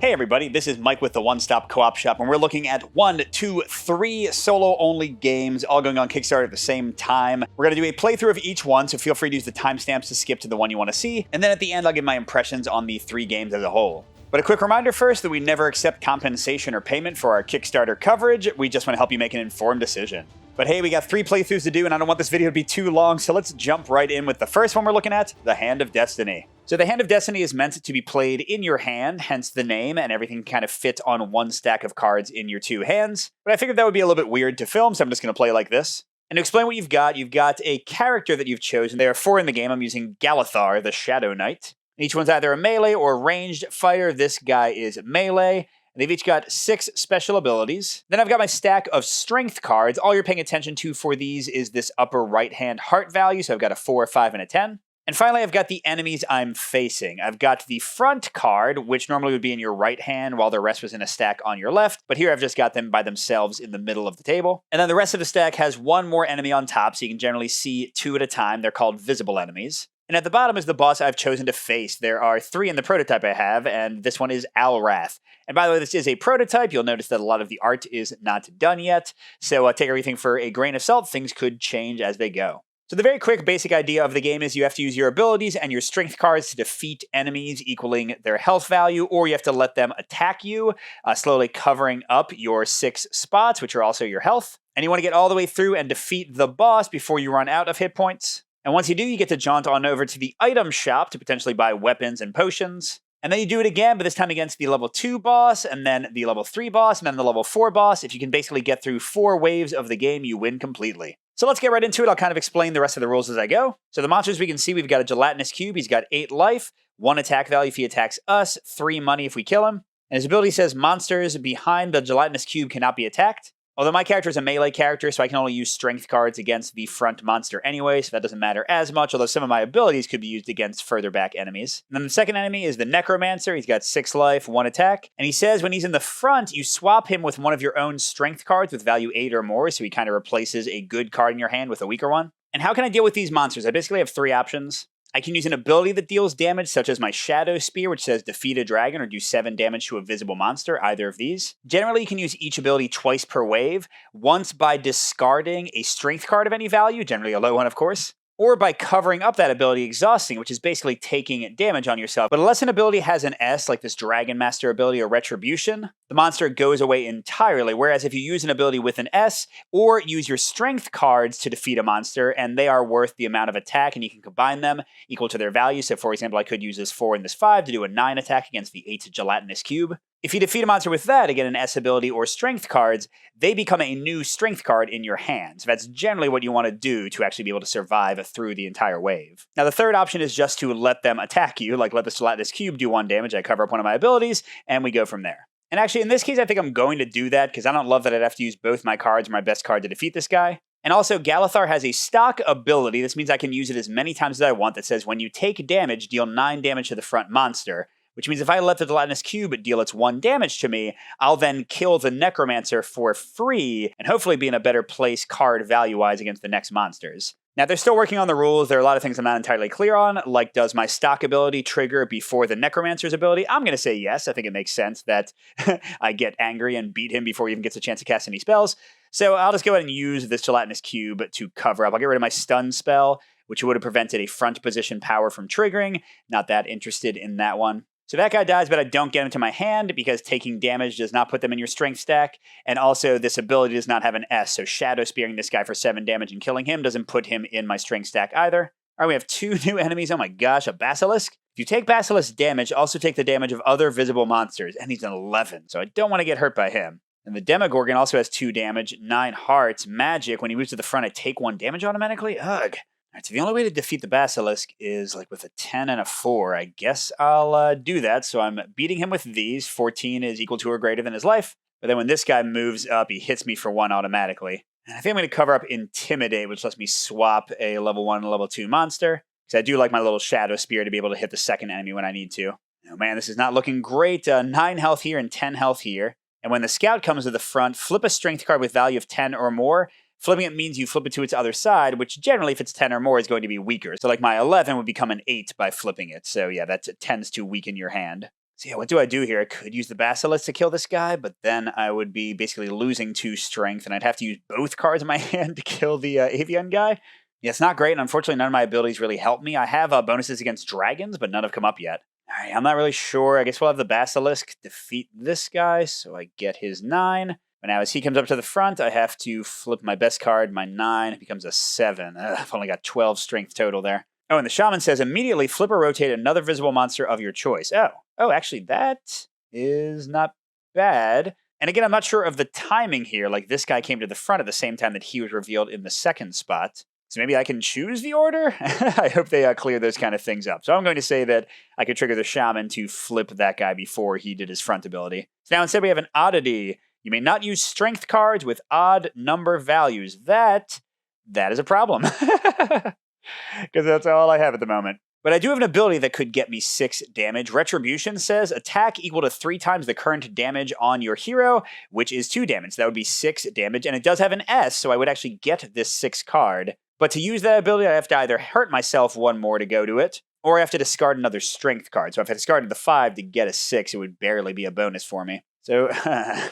Hey everybody, this is Mike with the One Stop Co-op Shop, and we're looking at 1, 2, 3 solo-only games, all going on Kickstarter at the same time. We're going to do a playthrough of each one, so feel free to use the timestamps to skip to the one you want to see, and then at the end I'll give my impressions on the 3 games as a whole. But a quick reminder first that we never accept compensation or payment for our Kickstarter coverage. We just want to help you make an informed decision. But hey, we got 3 playthroughs to do, and I don't want this video to be too long, so let's jump right in with the first one we're looking at, the Hand of Destiny. So the Hand of Destiny is meant to be played in your hand, hence the name, and everything kind of fit on one stack of cards in your 2 hands. But I figured that would be a little bit weird to film, so I'm just going to play like this. And to explain what you've got a character that you've chosen. There are 4 in the game. I'm using Galithar, the Shadow Knight. Each one's either a melee or ranged fighter. This guy is melee. They've each got 6 special abilities. Then I've got my stack of strength cards. All you're paying attention to for these is this upper right-hand heart value, so I've got a 4, 5, and a 10. And finally, I've got the enemies I'm facing. I've got the front card, which normally would be in your right hand, while the rest was in a stack on your left. But here I've just got them by themselves in the middle of the table. And then the rest of the stack has 1 more enemy on top, so you can generally see 2 at a time. They're called visible enemies. And at the bottom is the boss I've chosen to face. There are 3 in the prototype I have, and this one is Alrath. And by the way, this is a prototype. You'll notice that a lot of the art is not done yet, so take everything for a grain of salt. Things could change as they go. So the very quick basic idea of the game is you have to use your abilities and your strength cards to defeat enemies equaling their health value, or you have to let them attack you, slowly covering up your 6 spots, which are also your health. And you want to get all the way through and defeat the boss before you run out of hit points. And once you do, you get to jaunt on over to the item shop to potentially buy weapons and potions. And then you do it again, but this time against the level 2 boss, and then the level 3 boss, and then the level 4 boss. If you can basically get through 4 waves of the game, you win completely. So let's get right into it. I'll kind of explain the rest of the rules as I go. So the monsters we can see, we've got a gelatinous cube. He's got 8 life, 1 attack value if he attacks us, 3 money if we kill him. And his ability says monsters behind the gelatinous cube cannot be attacked. Although my character is a melee character, so I can only use strength cards against the front monster anyway, so that doesn't matter as much, although some of my abilities could be used against further back enemies. And then the second enemy is the Necromancer. He's got 6 life, 1 attack. And he says when he's in the front, you swap him with one of your own strength cards with value 8 or more, so he kind of replaces a good card in your hand with a weaker one. And how can I deal with these monsters? I basically have 3 options. I can use an ability that deals damage, such as my Shadow Spear, which says defeat a dragon or do 7 damage to a visible monster, either of these. Generally, you can use each ability twice per wave, once by discarding a strength card of any value, generally a low one, of course, or by covering up that ability, exhausting, which is basically taking damage on yourself. But unless an ability has an S, like this Dragon Master ability or Retribution, the monster goes away entirely, whereas if you use an ability with an S, or use your strength cards to defeat a monster, and they are worth the amount of attack, and you can combine them equal to their value. So for example, I could use this 4 and this 5 to do a 9 attack against the 8 gelatinous cube. If you defeat a monster with that, again an S ability or strength cards, they become a new strength card in your hand. So that's generally what you want to do to actually be able to survive through the entire wave. Now the third option is just to let them attack you, like let the gelatinous cube do 1 damage, I cover up one of my abilities, and we go from there. And actually in this case I think I'm going to do that, because I don't love that I'd have to use both my cards or my best card to defeat this guy. And also, Galithar has a stock ability. This means I can use it as many times as I want that says when you take damage, deal 9 damage to the front monster. Which means if I let the gelatinous cube deal its 1 damage to me, I'll then kill the Necromancer for free, and hopefully be in a better place card value-wise against the next monsters. Now, they're still working on the rules. There are a lot of things I'm not entirely clear on, like does my stock ability trigger before the Necromancer's ability? I'm going to say yes. I think it makes sense that I get angry and beat him before he even gets a chance to cast any spells. So I'll just go ahead and use this gelatinous cube to cover up. I'll get rid of my stun spell, which would have prevented a front position power from triggering. Not that interested in that one. So that guy dies, but I don't get him to my hand because taking damage does not put them in your strength stack. And also this ability does not have an S, so Shadow Spearing this guy for 7 damage and killing him doesn't put him in my strength stack either. All right, we have 2 new enemies. Oh my gosh, a Basilisk. If you take Basilisk damage, also take the damage of other visible monsters, and he's an 11, so I don't want to get hurt by him. And the Demogorgon also has 2 damage, 9 hearts, magic. When he moves to the front, I take 1 damage automatically? Ugh. Alright, so the only way to defeat the Basilisk is like with a 10 and a 4. I guess I'll do that. So I'm beating him with these. 14 is equal to or greater than his life. But then when this guy moves up, he hits me for 1 automatically. And I think I'm going to cover up Intimidate, which lets me swap a level 1 and level 2 monster. Because I do like my little Shadow Spear to be able to hit the second enemy when I need to. Oh man, this is not looking great. 9 health here and 10 health here. And when the Scout comes to the front, flip a strength card with value of 10 or more. Flipping it means you flip it to its other side, which generally, if it's 10 or more, is going to be weaker. So like my 11 would become an 8 by flipping it. So yeah, that tends to weaken your hand. So yeah, what do I do here? I could use the Basilisk to kill this guy, but then I would be basically losing 2 strength, and I'd have to use both cards in my hand to kill the Avian guy. Yeah, it's not great, and unfortunately none of my abilities really help me. I have bonuses against dragons, but none have come up yet. Alright, I'm not really sure. I guess we'll have the Basilisk defeat this guy, so I get his 9. But now as he comes up to the front, I have to flip my best card, my 9. It becomes a 7. I've only got 12 strength total there. Oh, and the Shaman says, immediately flip or rotate another visible monster of your choice. Oh, actually, that is not bad. And again, I'm not sure of the timing here. Like, this guy came to the front at the same time that he was revealed in the second spot. So maybe I can choose the order? I hope they clear those kind of things up. So I'm going to say that I could trigger the Shaman to flip that guy before he did his front ability. So now instead we have an oddity. You may not use strength cards with odd number values. That is a problem. Because that's all I have at the moment. But I do have an ability that could get me 6 damage. Retribution says attack equal to 3 times the current damage on your hero, which is 2 damage. That would be 6 damage. And it does have an S, so I would actually get this 6 card. But to use that ability, I have to either hurt myself 1 more to go to it, or I have to discard another strength card. So if I discarded the 5 to get a 6, it would barely be a bonus for me. So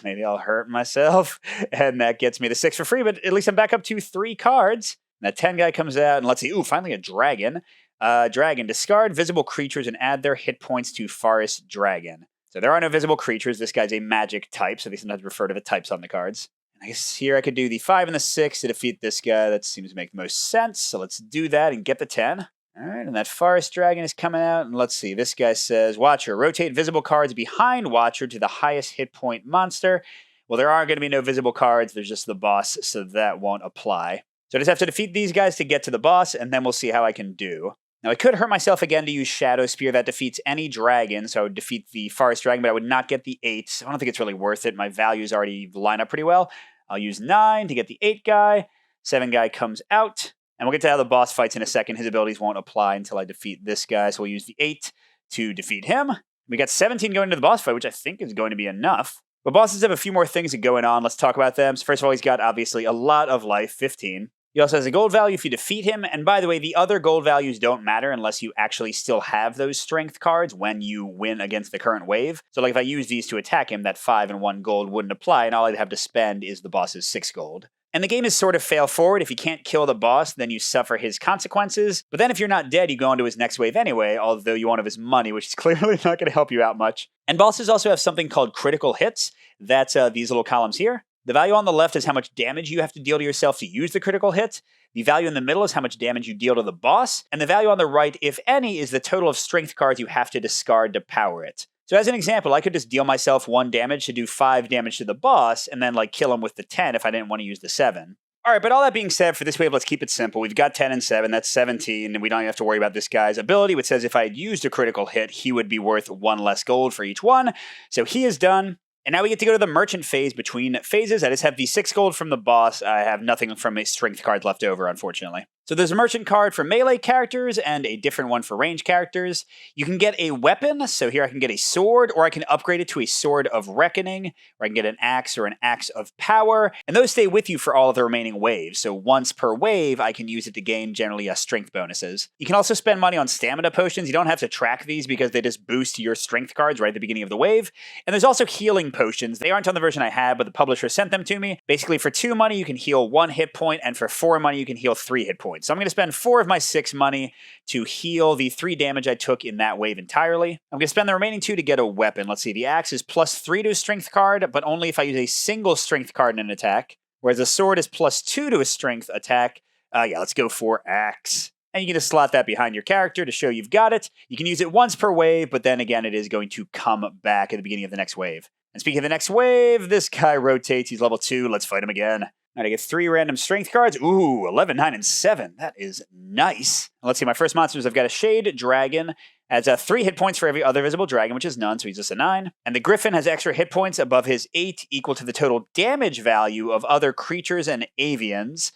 maybe I'll hurt myself, and that gets me the 6 for free, but at least I'm back up to 3 cards. And that 10 guy comes out, and let's see, ooh, finally a dragon. Dragon, discard visible creatures and add their hit points to Forest Dragon. So there are no visible creatures. This guy's a magic type, so they sometimes refer to the types on the cards. And I guess here I could do the 5 and the 6 to defeat this guy. That seems to make the most sense, so let's do that and get the 10. All right, and that Forest Dragon is coming out, and let's see. This guy says, Watcher, rotate visible cards behind Watcher to the highest hit point monster. Well, there are going to be no visible cards. There's just the boss, so that won't apply. So I just have to defeat these guys to get to the boss, and then we'll see how I can do. Now, I could hurt myself again to use Shadow Spear. That defeats any dragon, so I would defeat the Forest Dragon, but I would not get the 8. I don't think it's really worth it. My values already line up pretty well. I'll use 9 to get the 8 guy. 7 guy comes out. And we'll get to how the boss fights in a second. His abilities won't apply until I defeat this guy, so we'll use the 8 to defeat him. We got 17 going into the boss fight, which I think is going to be enough. But bosses have a few more things going on. Let's talk about them. So first of all, he's got, obviously, a lot of life, 15. He also has a gold value if you defeat him. And by the way, the other gold values don't matter unless you actually still have those strength cards when you win against the current wave. So like if I use these to attack him, that 5 and 1 gold wouldn't apply, and all I'd have to spend is the boss's 6 gold. And the game is sort of fail forward. If you can't kill the boss, then you suffer his consequences. But then if you're not dead, you go on to his next wave anyway, although you won't have his money, which is clearly not going to help you out much. And bosses also have something called critical hits. That's these little columns here. The value on the left is how much damage you have to deal to yourself to use the critical hit. The value in the middle is how much damage you deal to the boss. And the value on the right, if any, is the total of strength cards you have to discard to power it. So as an example, I could just deal myself 1 damage to do 5 damage to the boss, and then like kill him with the 10 if I didn't want to use the 7. Alright, but all that being said, for this wave, let's keep it simple. We've got 10 and 7, that's 17, and we don't even have to worry about this guy's ability, which says if I had used a critical hit, he would be worth 1 less gold for each one. So he is done. And now we get to go to the merchant phase between phases. I just have the 6 gold from the boss. I have nothing from a strength card left over, unfortunately. So there's a merchant card for melee characters and a different one for range characters. You can get a weapon, so here I can get a sword, or I can upgrade it to a sword of reckoning, or I can get an axe or an axe of power, and those stay with you for all of the remaining waves. So once per wave, I can use it to gain generally strength bonuses. You can also spend money on stamina potions. You don't have to track these because they just boost your strength cards right at the beginning of the wave. And there's also healing potions. They aren't on the version I have, but the publisher sent them to me. Basically, for 2 money, you can heal 1 hit point, and for 4 money, you can heal 3 hit points. So I'm going to spend 4 of my 6 money to heal the 3 damage I took in that wave entirely. I'm going to spend the remaining 2 to get a weapon. Let's see, the axe is +3 to a strength card, but only if I use a single strength card in an attack, whereas a sword is +2 to a strength attack. Yeah, let's go for axe. And you can just slot that behind your character to show you've got it. You can use it once per wave, but then again, it is going to come back at the beginning of the next wave. And speaking of the next wave, this guy rotates. He's level 2. Let's fight him again. All right, I get 3 random strength cards. Ooh, 11, 9, and 7. That is nice. Let's see, my first monsters, I've got a Shade Dragon. Adds 3 hit points for every other visible dragon, which is none, so he's just a 9. And the Griffin has extra hit points above his 8, equal to the total damage value of other creatures and avians,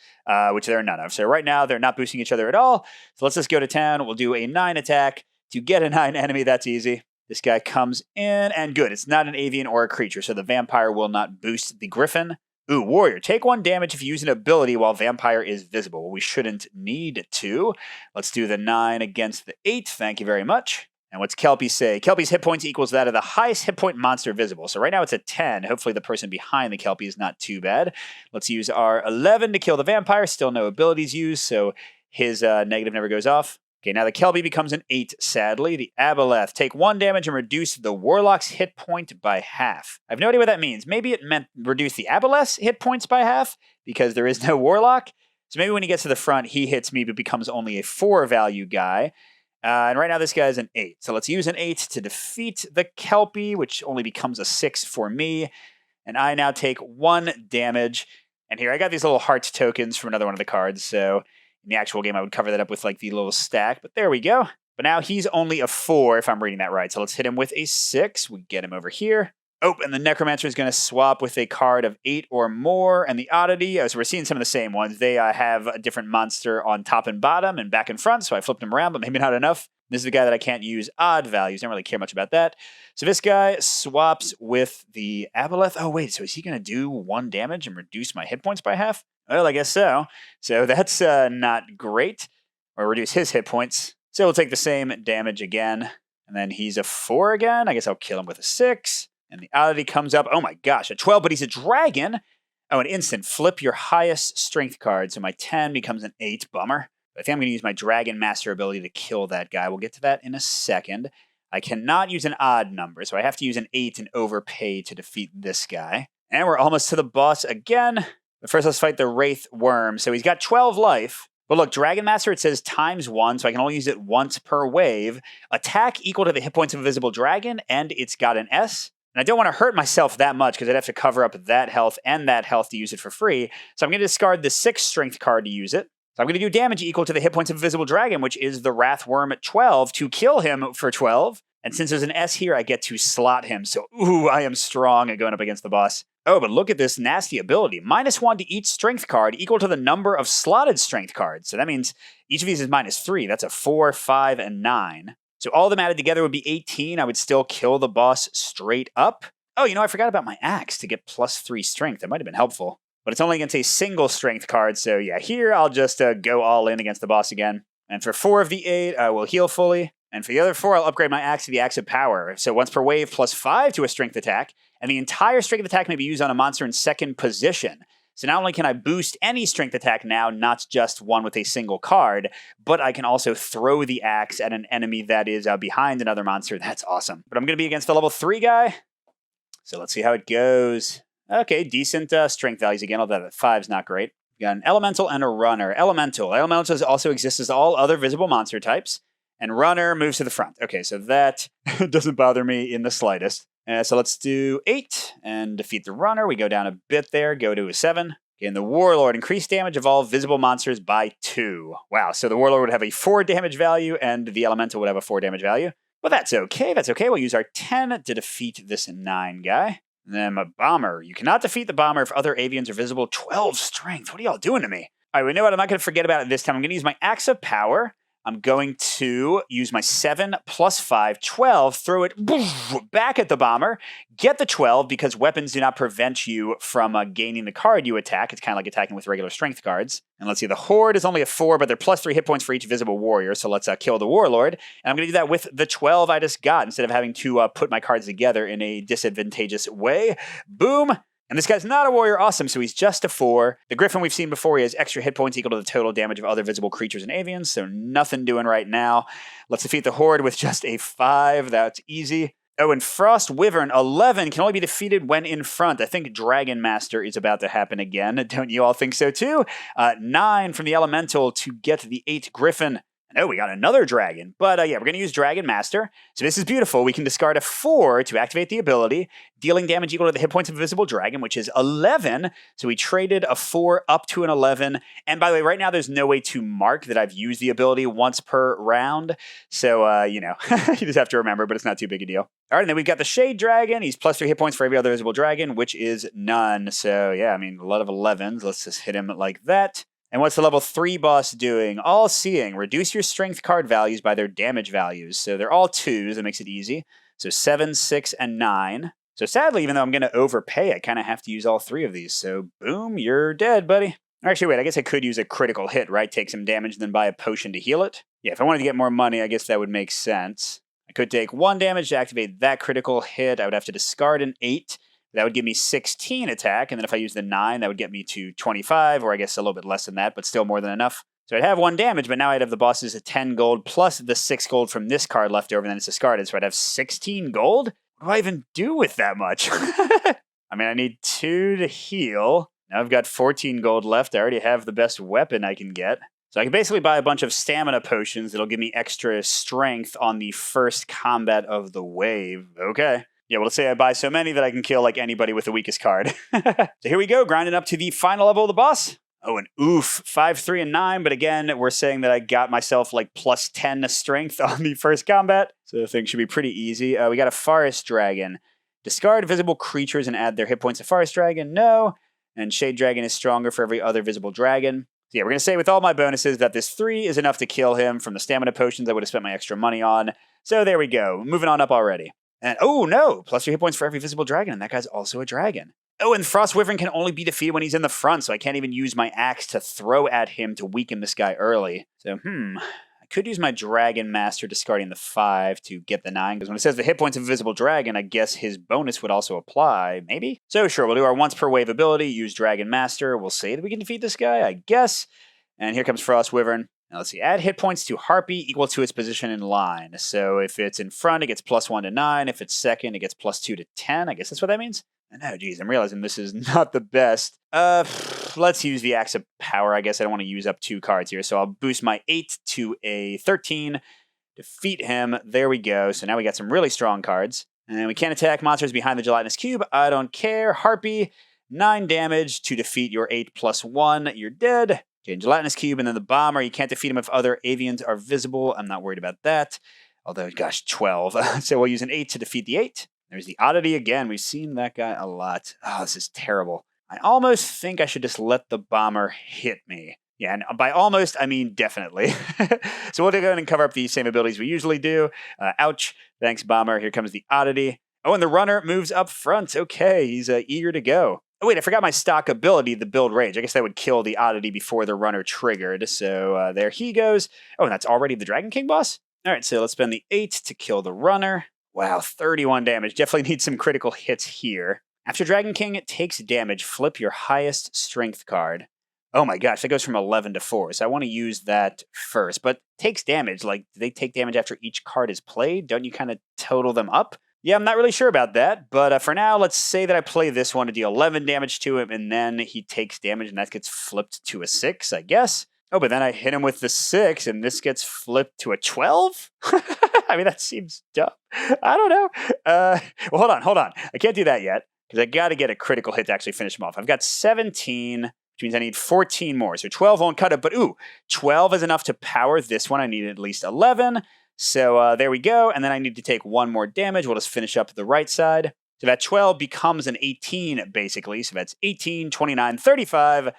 which there are none of. So right now, they're not boosting each other at all. So let's just go to town. We'll do a 9 attack to get a 9 enemy. That's easy. This guy comes in, and good. It's not an avian or a creature, so the vampire will not boost the Griffin. Ooh, Warrior. Take 1 damage if you use an ability while Vampire is visible. Well, we shouldn't need to. Let's do the 9 against the 8. Thank you very much. And what's Kelpie say? Kelpie's hit points equals that of the highest hit point monster visible. So right now it's a 10. Hopefully the person behind the Kelpie is not too bad. Let's use our 11 to kill the vampire. Still no abilities used, so his negative never goes off. Okay, now the Kelpie becomes an 8, sadly. The Aboleth. Take 1 damage and reduce the Warlock's hit point by half. I have no idea what that means. Maybe it meant reduce the Aboleth's hit points by half, because there is no Warlock. So maybe when he gets to the front, he hits me, but becomes only a 4 value guy. And right now this guy is an 8. So let's use an 8 to defeat the Kelpie, which only becomes a 6 for me. And I now take 1 damage. And here, I got these little heart tokens from another one of the cards. So in the actual game, I would cover that up with like the little stack. But there we go. But now he's only a 4, if I'm reading that right. So let's hit him with a 6. We get him over here. Oh, and the Necromancer is going to swap with a card of 8 or more. And the Oddity, so we're seeing some of the same ones. They have a different monster on top and bottom and back and front. So I flipped them around, but maybe not enough. This is the guy that I can't use odd values. Don't really care much about that. So this guy swaps with the Aboleth. Oh, wait, so is he going to do 1 damage and reduce my hit points by half? Well, I guess so. So that's not great. Or reduce his hit points. So we'll take the same damage again. And then he's a 4 again. I guess I'll kill him with a 6. And the Oddity comes up. Oh my gosh, a 12, but he's a dragon. Oh, an instant. Flip your highest strength card. So my 10 becomes an 8. Bummer. But I think I'm going to use my Dragon Master ability to kill that guy. We'll get to that in a second. I cannot use an odd number, so I have to use an 8 and overpay to defeat this guy. And we're almost to the boss again. But first, let's fight the Wraith Worm. So he's got 12 life. But look, Dragon Master, it says ×1, so I can only use it once per wave. Attack equal to the hit points of a visible dragon, and it's got an S. And I don't want to hurt myself that much because I'd have to cover up that health and that health to use it for free. So I'm going to discard the 6th strength card to use it. So I'm going to do damage equal to the hit points of a visible dragon, which is the Wrathworm at 12, to kill him for 12. And since there's an S here, I get to slot him. So, ooh, I am strong at going up against the boss. Oh, but look at this nasty ability. -1 to each strength card equal to the number of slotted strength cards. So that means each of these is -3. That's a 4, 5, and 9. So all of them added together would be 18. I would still kill the boss straight up. Oh, I forgot about my axe to get +3 strength. That might have been helpful. But it's only against a single strength card. So yeah, here I'll just go all in against the boss again. And for 4 of the 8, I will heal fully. And for the other 4, I'll upgrade my axe to the Axe of Power. So once per wave, +5 to a strength attack. And the entire strength attack may be used on a monster in 2nd position. So not only can I boost any strength attack now, not just one with a single card, but I can also throw the axe at an enemy that is behind another monster. That's awesome. But I'm going to be against the level 3 guy. So let's see how it goes. Okay, decent strength values again, although that 5's not great. We got an Elemental and a Runner. Elementals also exist as all other visible monster types. And Runner moves to the front. Okay, so that doesn't bother me in the slightest. So let's do 8 and defeat the Runner. We go down a bit there, go to a 7. Okay, and the Warlord, increase damage of all visible monsters by 2. Wow, so the Warlord would have a 4 damage value, and the Elemental would have a 4 damage value. But that's okay, We'll use our 10 to defeat this 9 guy. And then a Bomber. You cannot defeat the Bomber if other avians are visible. 12 strength. What are y'all doing to me? All right, you know what? I'm not going to forget about it this time. I'm going to use my Axe of Power. I'm going to use my 7 + 5, 12, throw it back at the Bomber, get the 12 because weapons do not prevent you from gaining the card you attack. It's kind of like attacking with regular strength cards. And let's see, the Horde is only a 4, but they're +3 hit points for each visible warrior, so let's kill the Warlord. And I'm going to do that with the 12 I just got instead of having to put my cards together in a disadvantageous way. Boom! And this guy's not a warrior, awesome, so he's just a 4. The Griffin we've seen before, he has extra hit points equal to the total damage of other visible creatures and avians, so nothing doing right now. Let's defeat the Horde with just a 5, that's easy. Oh, and Frost Wyvern, 11, can only be defeated when in front. I think Dragon Master is about to happen again, don't you all think so too? 9 from the Elemental to get the 8 Griffin. Oh, we got another dragon. But yeah, we're going to use Dragon Master. So this is beautiful. We can discard a 4 to activate the ability, dealing damage equal to the hit points of a visible dragon, which is 11. So we traded a 4 up to an 11. And by the way, right now there's no way to mark that I've used the ability once per round. So, you just have to remember, but it's not too big a deal. All right, and then we've got the Shade Dragon. He's +3 hit points for every other visible dragon, which is none. So yeah, I mean, a lot of 11s. Let's just hit him like that. And what's the level 3 boss doing? All-Seeing. Reduce your strength card values by their damage values. So they're all 2s. That makes it easy. So 7, 6, and 9. So sadly, even though I'm going to overpay, I kind of have to use all 3 of these. So boom, you're dead, buddy. Actually, wait, I guess I could use a critical hit, right? Take some damage, then buy a potion to heal it. Yeah, if I wanted to get more money, I guess that would make sense. I could take 1 damage to activate that critical hit. I would have to discard an 8. That would give me 16 attack, and then if I use the 9, that would get me to 25, or I guess a little bit less than that, but still more than enough. So I'd have 1 damage, but now I'd have the boss's 10 gold plus the 6 gold from this card left over, and then it's discarded. So I'd have 16 gold? What do I even do with that much? I mean, I need 2 to heal. Now I've got 14 gold left. I already have the best weapon I can get. So I can basically buy a bunch of stamina potions that'll give me extra strength on the first combat of the wave. Okay. Yeah, well, let's say I buy so many that I can kill like anybody with the weakest card. So here we go, grinding up to the final level of the boss. Oh, and oof, 5, 3, and 9. But again, we're saying that I got myself like plus 10 strength on the first combat. So the thing should be pretty easy. We got a forest dragon. Discard visible creatures and add their hit points to forest dragon. No. And shade dragon is stronger for every other visible dragon. So yeah, we're going to say with all my bonuses that this 3 is enough to kill him from the stamina potions I would have spent my extra money on. So there we go. Moving on up already. And oh no, plus 3 hit points for every visible dragon, and that guy's also a dragon. Oh, and Frost Wyvern can only be defeated when he's in the front, so I can't even use my axe to throw at him to weaken this guy early. So, I could use my Dragon Master discarding the 5 to get the 9, because when it says the hit points of a visible dragon, I guess his bonus would also apply, maybe? So sure, we'll do our once per wave ability, use Dragon Master, we'll say that we can defeat this guy, I guess. And here comes Frost Wyvern. Now let's see, add hit points to Harpy equal to its position in line. So if it's in front, it gets plus 1 to 9. If it's second, it gets plus 2 to 10. I guess that's what that means. And oh, geez, I'm realizing this is not the best. Let's use the Axe of Power. I guess I don't want to use up 2 cards here. So I'll boost my 8 to a 13. Defeat him. There we go. So now we got some really strong cards. And we can't attack monsters behind the gelatinous cube. I don't care. Harpy, 9 damage to defeat your 8 plus 1. You're dead. Okay, gelatinous cube, and then the bomber. You can't defeat him if other avians are visible. I'm not worried about that. Although, gosh, 12. So we'll use an 8 to defeat the 8. There's the oddity again. We've seen that guy a lot. Oh, this is terrible. I almost think I should just let the bomber hit me. Yeah, and by almost, I mean definitely. So we'll go ahead and cover up the same abilities we usually do. Ouch. Thanks, bomber. Here comes the oddity. Oh, and the runner moves up front. Okay, he's eager to go. Oh, wait, I forgot my stock ability, the Build Rage. I guess that would kill the oddity before the runner triggered. So there he goes. Oh, and that's already the Dragon King boss? All right, so let's spend the 8 to kill the runner. Wow, 31 damage. Definitely need some critical hits here. After Dragon King takes damage, flip your highest strength card. Oh my gosh, that goes from 11 to 4. So I want to use that first. But takes damage, like, do they take damage after each card is played? Don't you kind of total them up? Yeah, I'm not really sure about that, but for now, let's say that I play this one to deal 11 damage to him, and then he takes damage, and that gets flipped to a 6, I guess. Oh, but then I hit him with the 6, and this gets flipped to a 12? I mean, that seems dumb. I don't know. Well, hold on. I can't do that yet, because I got to get a critical hit to actually finish him off. I've got 17, which means I need 14 more, so 12 won't cut it, but ooh, 12 is enough to power this one. I need at least 11. So there we go, and then I need to take 1 more damage. We'll just finish up the right side. So that 12 becomes an 18, basically. So that's 18, 29, 35.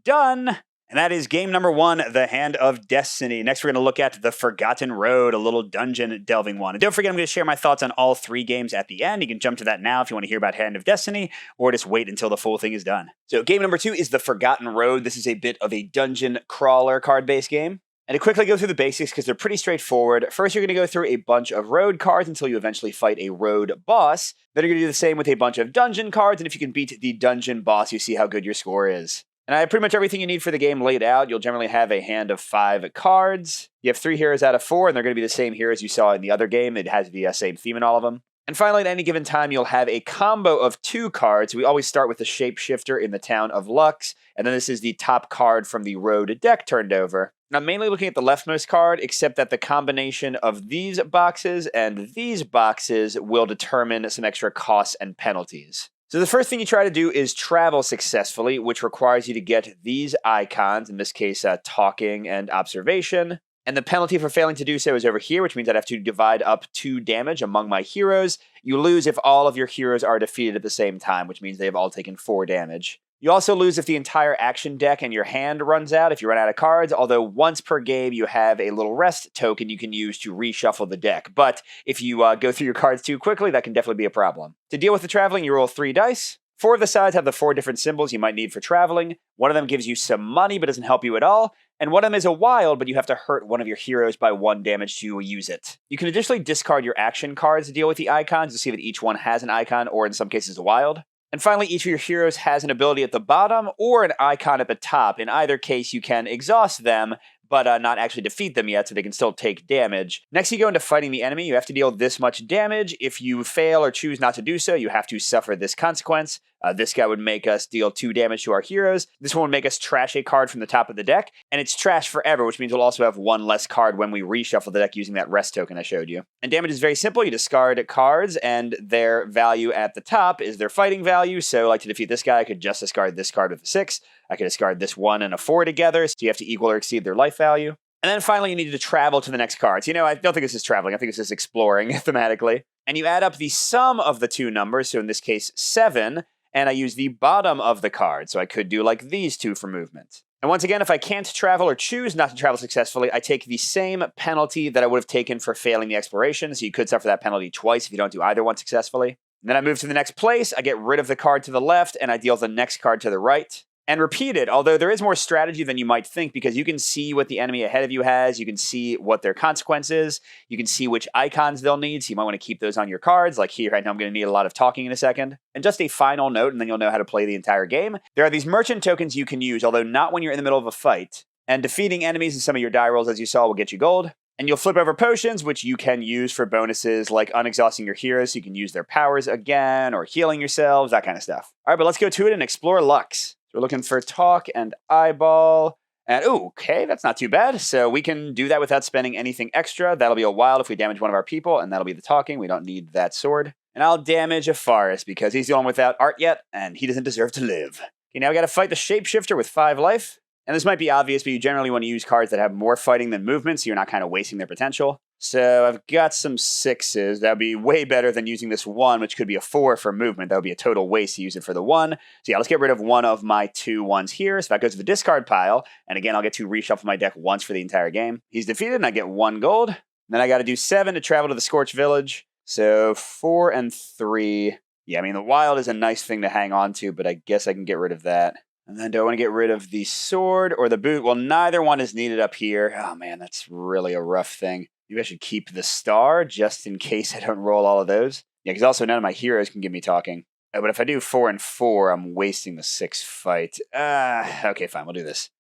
Done! And that is game number 1, The Hand of Destiny. Next, we're going to look at The Forgotten Road, a little dungeon delving one. And don't forget, I'm going to share my thoughts on all 3 games at the end. You can jump to that now if you want to hear about Hand of Destiny, or just wait until the full thing is done. So game number 2 is The Forgotten Road. This is a bit of a dungeon crawler card-based game. And to quickly go through the basics, because they're pretty straightforward. First, you're going to go through a bunch of road cards until you eventually fight a road boss. Then you're going to do the same with a bunch of dungeon cards, and if you can beat the dungeon boss, you see how good your score is. And I have pretty much everything you need for the game laid out. You'll generally have a hand of 5 cards. You have 3 heroes out of 4, and they're going to be the same heroes you saw in the other game. It has the same theme in all of them. And finally, at any given time, you'll have a combo of 2 cards. We always start with the Shapeshifter in the Town of Lux, and then this is the top card from the road deck turned over. And I'm mainly looking at the leftmost card, except that the combination of these boxes and these boxes will determine some extra costs and penalties. So the first thing you try to do is travel successfully, which requires you to get these icons, in this case, talking and observation. And the penalty for failing to do so is over here, which means I'd have to divide up 2 damage among my heroes. You lose if all of your heroes are defeated at the same time, which means they have all taken 4 damage. You also lose if the entire action deck and your hand runs out, if you run out of cards, although once per game you have a little rest token you can use to reshuffle the deck. But if you go through your cards too quickly, that can definitely be a problem. To deal with the traveling, you roll 3 dice. 4 of the sides have the 4 different symbols you might need for traveling. One of them gives you some money but doesn't help you at all. And one of them is a wild, but you have to hurt one of your heroes by 1 damage to use it. You can additionally discard your action cards to deal with the icons to see that each one has an icon, or in some cases a wild. And finally, each of your heroes has an ability at the bottom or an icon at the top. In either case, you can exhaust them, but not actually defeat them yet, so they can still take damage. Next, you go into fighting the enemy. You have to deal this much damage. If you fail or choose not to do so, you have to suffer this consequence. This guy would make us deal 2 damage to our heroes. This one would make us trash a card from the top of the deck, and it's trash forever, which means we'll also have 1 less card when we reshuffle the deck using that rest token I showed you. And damage is very simple. You discard cards, and their value at the top is their fighting value. So, like to defeat this guy, I could just discard this card with a 6. I could discard this 1 and a 4 together, so you have to equal or exceed their life value. And then finally, you need to travel to the next cards. You know, I don't think this is traveling. I think this is exploring thematically. And you add up the sum of the 2 numbers, so in this case, 7, and I use the bottom of the card, so I could do like these 2 for movement. And once again, if I can't travel or choose not to travel successfully, I take the same penalty that I would have taken for failing the exploration, so you could suffer that penalty twice if you don't do either one successfully. And then I move to the next place, I get rid of the card to the left, and I deal the next card to the right. And repeat it, although there is more strategy than you might think, because you can see what the enemy ahead of you has, you can see what their consequence is, you can see which icons they'll need, so you might want to keep those on your cards. Like here, I know I'm going to need a lot of talking in a second. And just a final note, and then you'll know how to play the entire game. There are these merchant tokens you can use, although not when you're in the middle of a fight. And defeating enemies in some of your die rolls, as you saw, will get you gold. And you'll flip over potions, which you can use for bonuses like unexhausting your heroes, so you can use their powers again, or healing yourselves, that kind of stuff. All right, but let's go to it and explore Lux. So we're looking for talk and eyeball. And, ooh, okay, that's not too bad. So we can do that without spending anything extra. That'll be a wild if we damage one of our people, and that'll be the talking. We don't need that sword. And I'll damage a Forest because he's the one without art yet, and he doesn't deserve to live. Okay, now we got to fight the Shapeshifter with 5 life. And this might be obvious, but you generally want to use cards that have more fighting than movement, so you're not kind of wasting their potential. So I've got some 6s. That would be way better than using this 1, which could be a 4 for movement. That would be a total waste to use it for the 1. So yeah, let's get rid of one of my 2 1s here. So that goes to the discard pile. And again, I'll get to reshuffle my deck once for the entire game. He's defeated, and I get 1 gold. And then I got to do 7 to travel to the Scorched Village. So 4 and 3. Yeah, I mean, the wild is a nice thing to hang on to, but I guess I can get rid of that. And then do I want to get rid of the sword or the boot? Well, neither one is needed up here. Oh man, that's really a rough thing. Maybe I should keep the star just in case I don't roll all of those. Yeah, because also none of my heroes can give me talking. But if I do 4 and 4, I'm wasting the 6 fight. Okay, fine, we'll do this.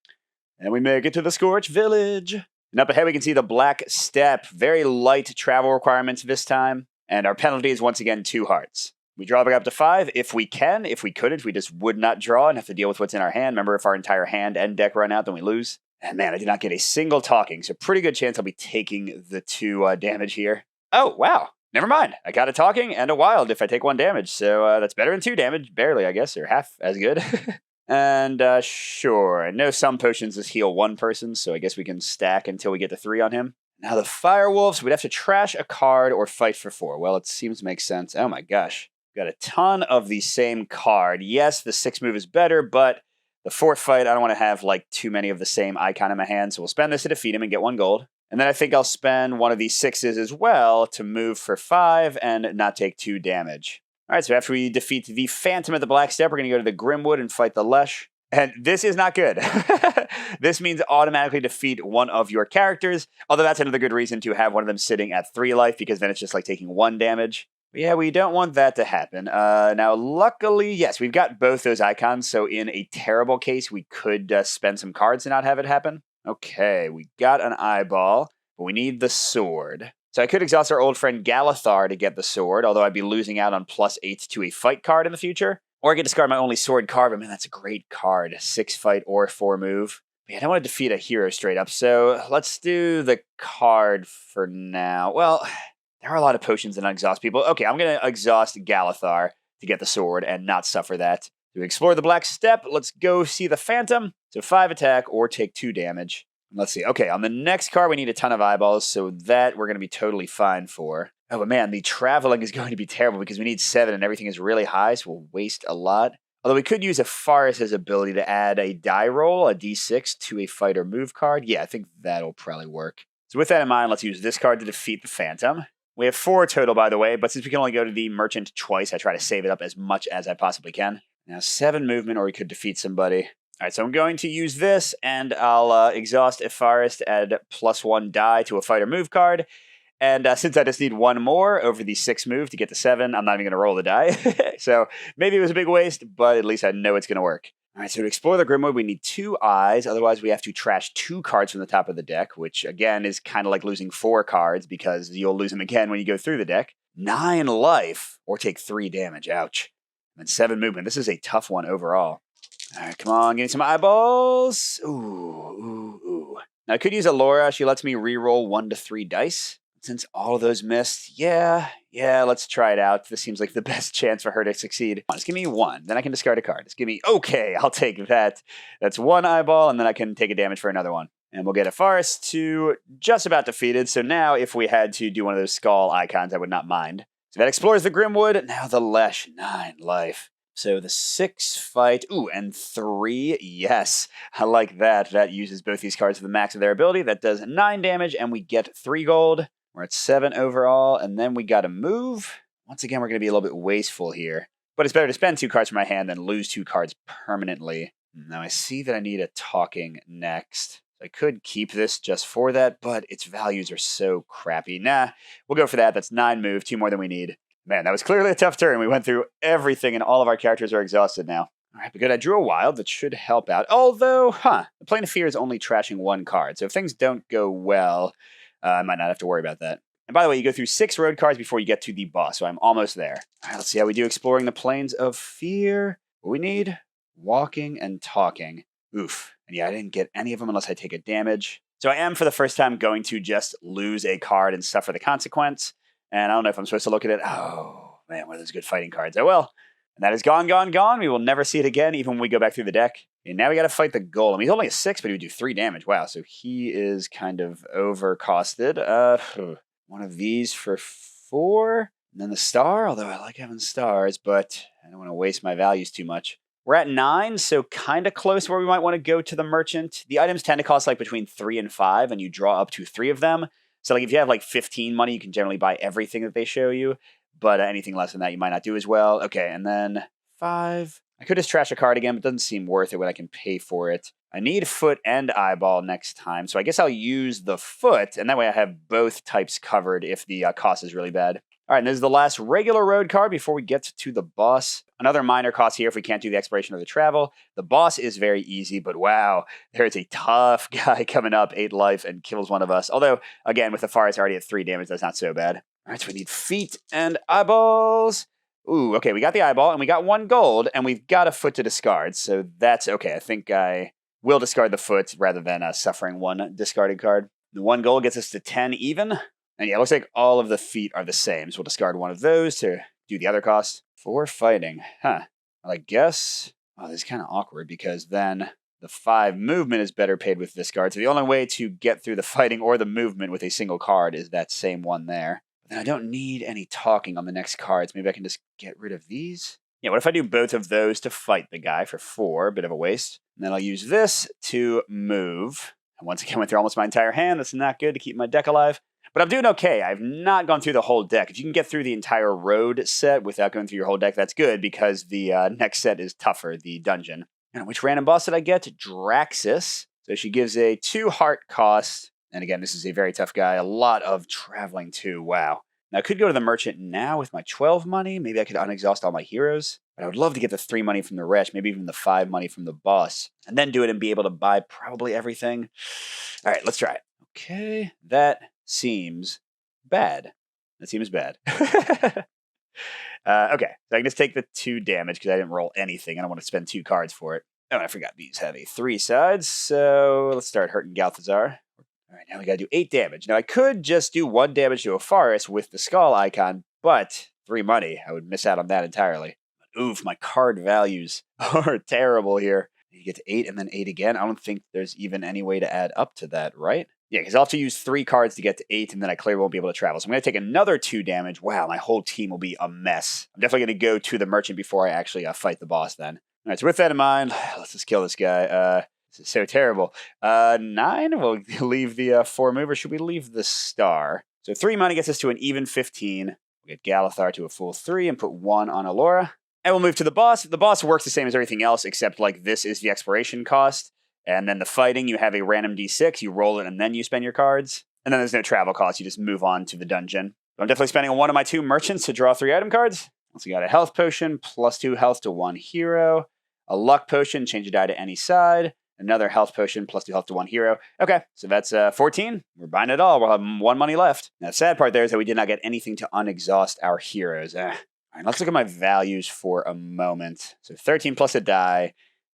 And we make it to the Scorched Village. And up ahead we can see the Black Step. Very light travel requirements this time. And our penalty is once again 2 hearts. We draw back up to 5 if we can. If we couldn't, we just would not draw and have to deal with what's in our hand. Remember, if our entire hand and deck run out, then we lose. And man, I did not get a single talking, so pretty good chance I'll be taking the 2 damage here. Oh, wow. Never mind. I got a talking and a wild if I take 1 damage, so that's better than 2 damage. Barely, I guess, or half as good. And sure, I know some potions just heal 1 person, so I guess we can stack until we get to 3 on him. Now the Firewolves, we'd have to trash a card or fight for 4. Well, it seems to make sense. Oh my gosh. Got a ton of the same card. Yes, the 6 move is better, but the 4th fight, I don't want to have like too many of the same icon in my hand, so we'll spend this to defeat him and get 1 gold. And then I think I'll spend one of these 6s as well to move for 5 and not take 2 damage. All right, so after we defeat the Phantom at the Black Step, we're going to go to the Grimwood and fight the Lesh. And this is not good. This means automatically defeat one of your characters, although that's another good reason to have one of them sitting at 3 life, because then it's just like taking 1 damage. But yeah, we don't want that to happen. Now, luckily, yes, we've got both those icons, so in a terrible case, we could spend some cards to not have it happen. Okay, we got an eyeball, but we need the sword. So I could exhaust our old friend Galithar to get the sword, although I'd be losing out on +8 to a fight card in the future. Or I could discard my only sword card, but man, that's a great card. 6 fight or 4 move. But yeah, I don't want to defeat a hero straight up, so let's do the card for now. Well, there are a lot of potions that unexhaust people. Okay, I'm going to exhaust Galithar to get the sword and not suffer that. To explore the Black Step, let's go see the Phantom. So 5 attack or take 2 damage. Let's see. Okay, on the next card, we need a ton of eyeballs, so that we're going to be totally fine for. Oh, but man, the traveling is going to be terrible because we need 7 and everything is really high, so we'll waste a lot. Although we could use a Forest's ability to add a die roll, a d6, to a fight or move card. Yeah, I think that'll probably work. So with that in mind, let's use this card to defeat the Phantom. We have 4 total, by the way, but since we can only go to the merchant twice, I try to save it up as much as I possibly can. Now 7 movement, or we could defeat somebody. All right, so I'm going to use this, and I'll exhaust a forest, add +1 die to a fighter move card. And since I just need 1 more over the 6 move to get to 7, I'm not even going to roll the die. So maybe it was a big waste, but at least I know it's going to work. All right, so to explore the Grimwood, we need 2 eyes. Otherwise, we have to trash 2 cards from the top of the deck, which, again, is kind of like losing 4 cards because you'll lose them again when you go through the deck. 9 life, or take 3 damage. Ouch. And 7 movement. This is a tough one overall. All right, come on, give me some eyeballs. Ooh. Now, I could use Alora. She lets me reroll 1 to 3 dice. Since all of those missed, yeah, let's try it out. This seems like the best chance for her to succeed. Just give me 1, then I can discard a card. Just give me, okay, I'll take that. That's 1 eyeball, and then I can take a damage for another one. And we'll get a forest to just about defeated. So now if we had to do one of those skull icons, I would not mind. So that explores the Grimwood. Now the Lesh, 9 life. So the 6 fight, and 3, yes, I like that. That uses both these cards to the max of their ability. That does 9 damage, and we get 3 gold. We're at 7 overall, and then we got to move. Once again, we're going to be a little bit wasteful here. But it's better to spend 2 cards from my hand than lose 2 cards permanently. Now I see that I need a talking next. I could keep this just for that, but its values are so crappy. Nah, we'll go for that. That's 9 move, 2 more than we need. Man, that was clearly a tough turn. We went through everything, and all of our characters are exhausted now. All right, but good. I drew a wild that should help out. Although, the Plane of Fear is only trashing 1 card. So if things don't go well, I might not have to worry about that. And by the way, you go through 6 road cards before you get to the boss, so I'm almost there. All right, let's see how we do exploring the Plains of Fear. What we need? Walking and talking. Oof. And yeah, I didn't get any of them unless I take a damage. So I am, for the first time, going to just lose a card and suffer the consequence. And I don't know if I'm supposed to look at it. Oh, man, one of those good fighting cards. I will. And that is gone, gone, gone. We will never see it again, even when we go back through the deck. And now we got to fight the Golem. He's only a 6, but he would do 3 damage. Wow, so he is kind of overcosted. One of these for 4. And then the star, although I like having stars, but I don't want to waste my values too much. We're at 9, so kind of close where we might want to go to the merchant. The items tend to cost like between 3 and 5, and you draw up to 3 of them. So like if you have like 15 money, you can generally buy everything that they show you. But anything less than that, you might not do as well. Okay, and then 5. I could just trash a card again, but it doesn't seem worth it when I can pay for it. I need foot and eyeball next time, so I guess I'll use the foot, and that way I have both types covered if the cost is really bad. All right, and this is the last regular road card before we get to the boss. Another minor cost here if we can't do the exploration or the travel. The boss is very easy, but wow, there is a tough guy coming up, 8 life, and kills one of us. Although, again, with the forest already at 3 damage, that's not so bad. All right, so we need feet and eyeballs. Ooh, okay, we got the eyeball, and we got 1 gold, and we've got a foot to discard, so that's okay. I think I will discard the foot rather than suffering 1 discarded card. The 1 gold gets us to 10 even. And yeah, it looks like all of the feet are the same, so we'll discard 1 of those to do the other cost. For fighting, Well, I guess, this is kind of awkward because then the 5 movement is better paid with this card. So the only way to get through the fighting or the movement with a single card is that same one there. But then I don't need any talking on the next cards. Maybe I can just get rid of these. Yeah, what if I do both of those to fight the guy for 4? A bit of a waste. And then I'll use this to move. And once again, went through almost my entire hand. That's not good to keep my deck alive. But I'm doing okay. I've not gone through the whole deck. If you can get through the entire road set without going through your whole deck, that's good because the next set is tougher, the dungeon. And which random boss did I get? Draxus. So she gives a 2 heart cost. And again, this is a very tough guy. A lot of traveling too. Wow. Now, I could go to the merchant now with my 12 money. Maybe I could unexhaust all my heroes. But I would love to get the 3 money from the wretch, maybe even the 5 money from the boss. And then do it and be able to buy probably everything. All right, let's try it. Okay, that seems bad. That seems bad. Okay, so I can just take the 2 damage because I didn't roll anything. I don't want to spend 2 cards for it. Oh, and I forgot these have a 3 sides, so let's start hurting Galthazar. All right, now we got to do 8 damage. Now, I could just do 1 damage to a forest with the skull icon, but 3 money. I would miss out on that entirely. Oof, my card values are terrible here. You get to 8 and then 8 again. I don't think there's even any way to add up to that, right? Yeah, because I'll have to use 3 cards to get to 8, and then I clearly won't be able to travel. So I'm going to take another 2 damage. Wow, my whole team will be a mess. I'm definitely going to go to the merchant before I actually fight the boss then. All right, so with that in mind, let's just kill this guy. This is so terrible. 9, we'll leave the 4 mover. Should we leave the star? So 3 money gets us to an even 15. We'll get Galithar to a full 3 and put 1 on Alora. And we'll move to the boss. The boss works the same as everything else, except like this is the expiration cost. And then the fighting, you have a random d6, you roll it, and then you spend your cards. And then there's no travel cost, you just move on to the dungeon. I'm definitely spending on one of my 2 merchants to draw 3 item cards. So we got a health potion, +2 health to 1 hero. A luck potion, change a die to any side. Another health potion, +2 health to 1 hero. Okay, so that's 14. We're buying it all. We'll have 1 money left. Now, the sad part there is that we did not get anything to unexhaust our heroes. All right, let's look at my values for a moment. So 13 plus a die.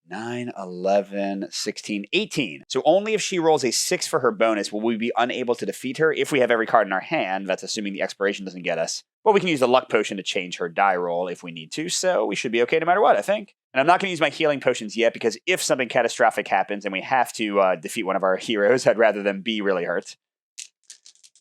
9, 11, 16, 18. So only if she rolls a 6 for her bonus will we be unable to defeat her if we have every card in our hand. That's assuming the expiration doesn't get us. But we can use the luck potion to change her die roll if we need to, so we should be okay no matter what, I think. And I'm not going to use my healing potions yet because if something catastrophic happens and we have to defeat one of our heroes, I'd rather them be really hurt.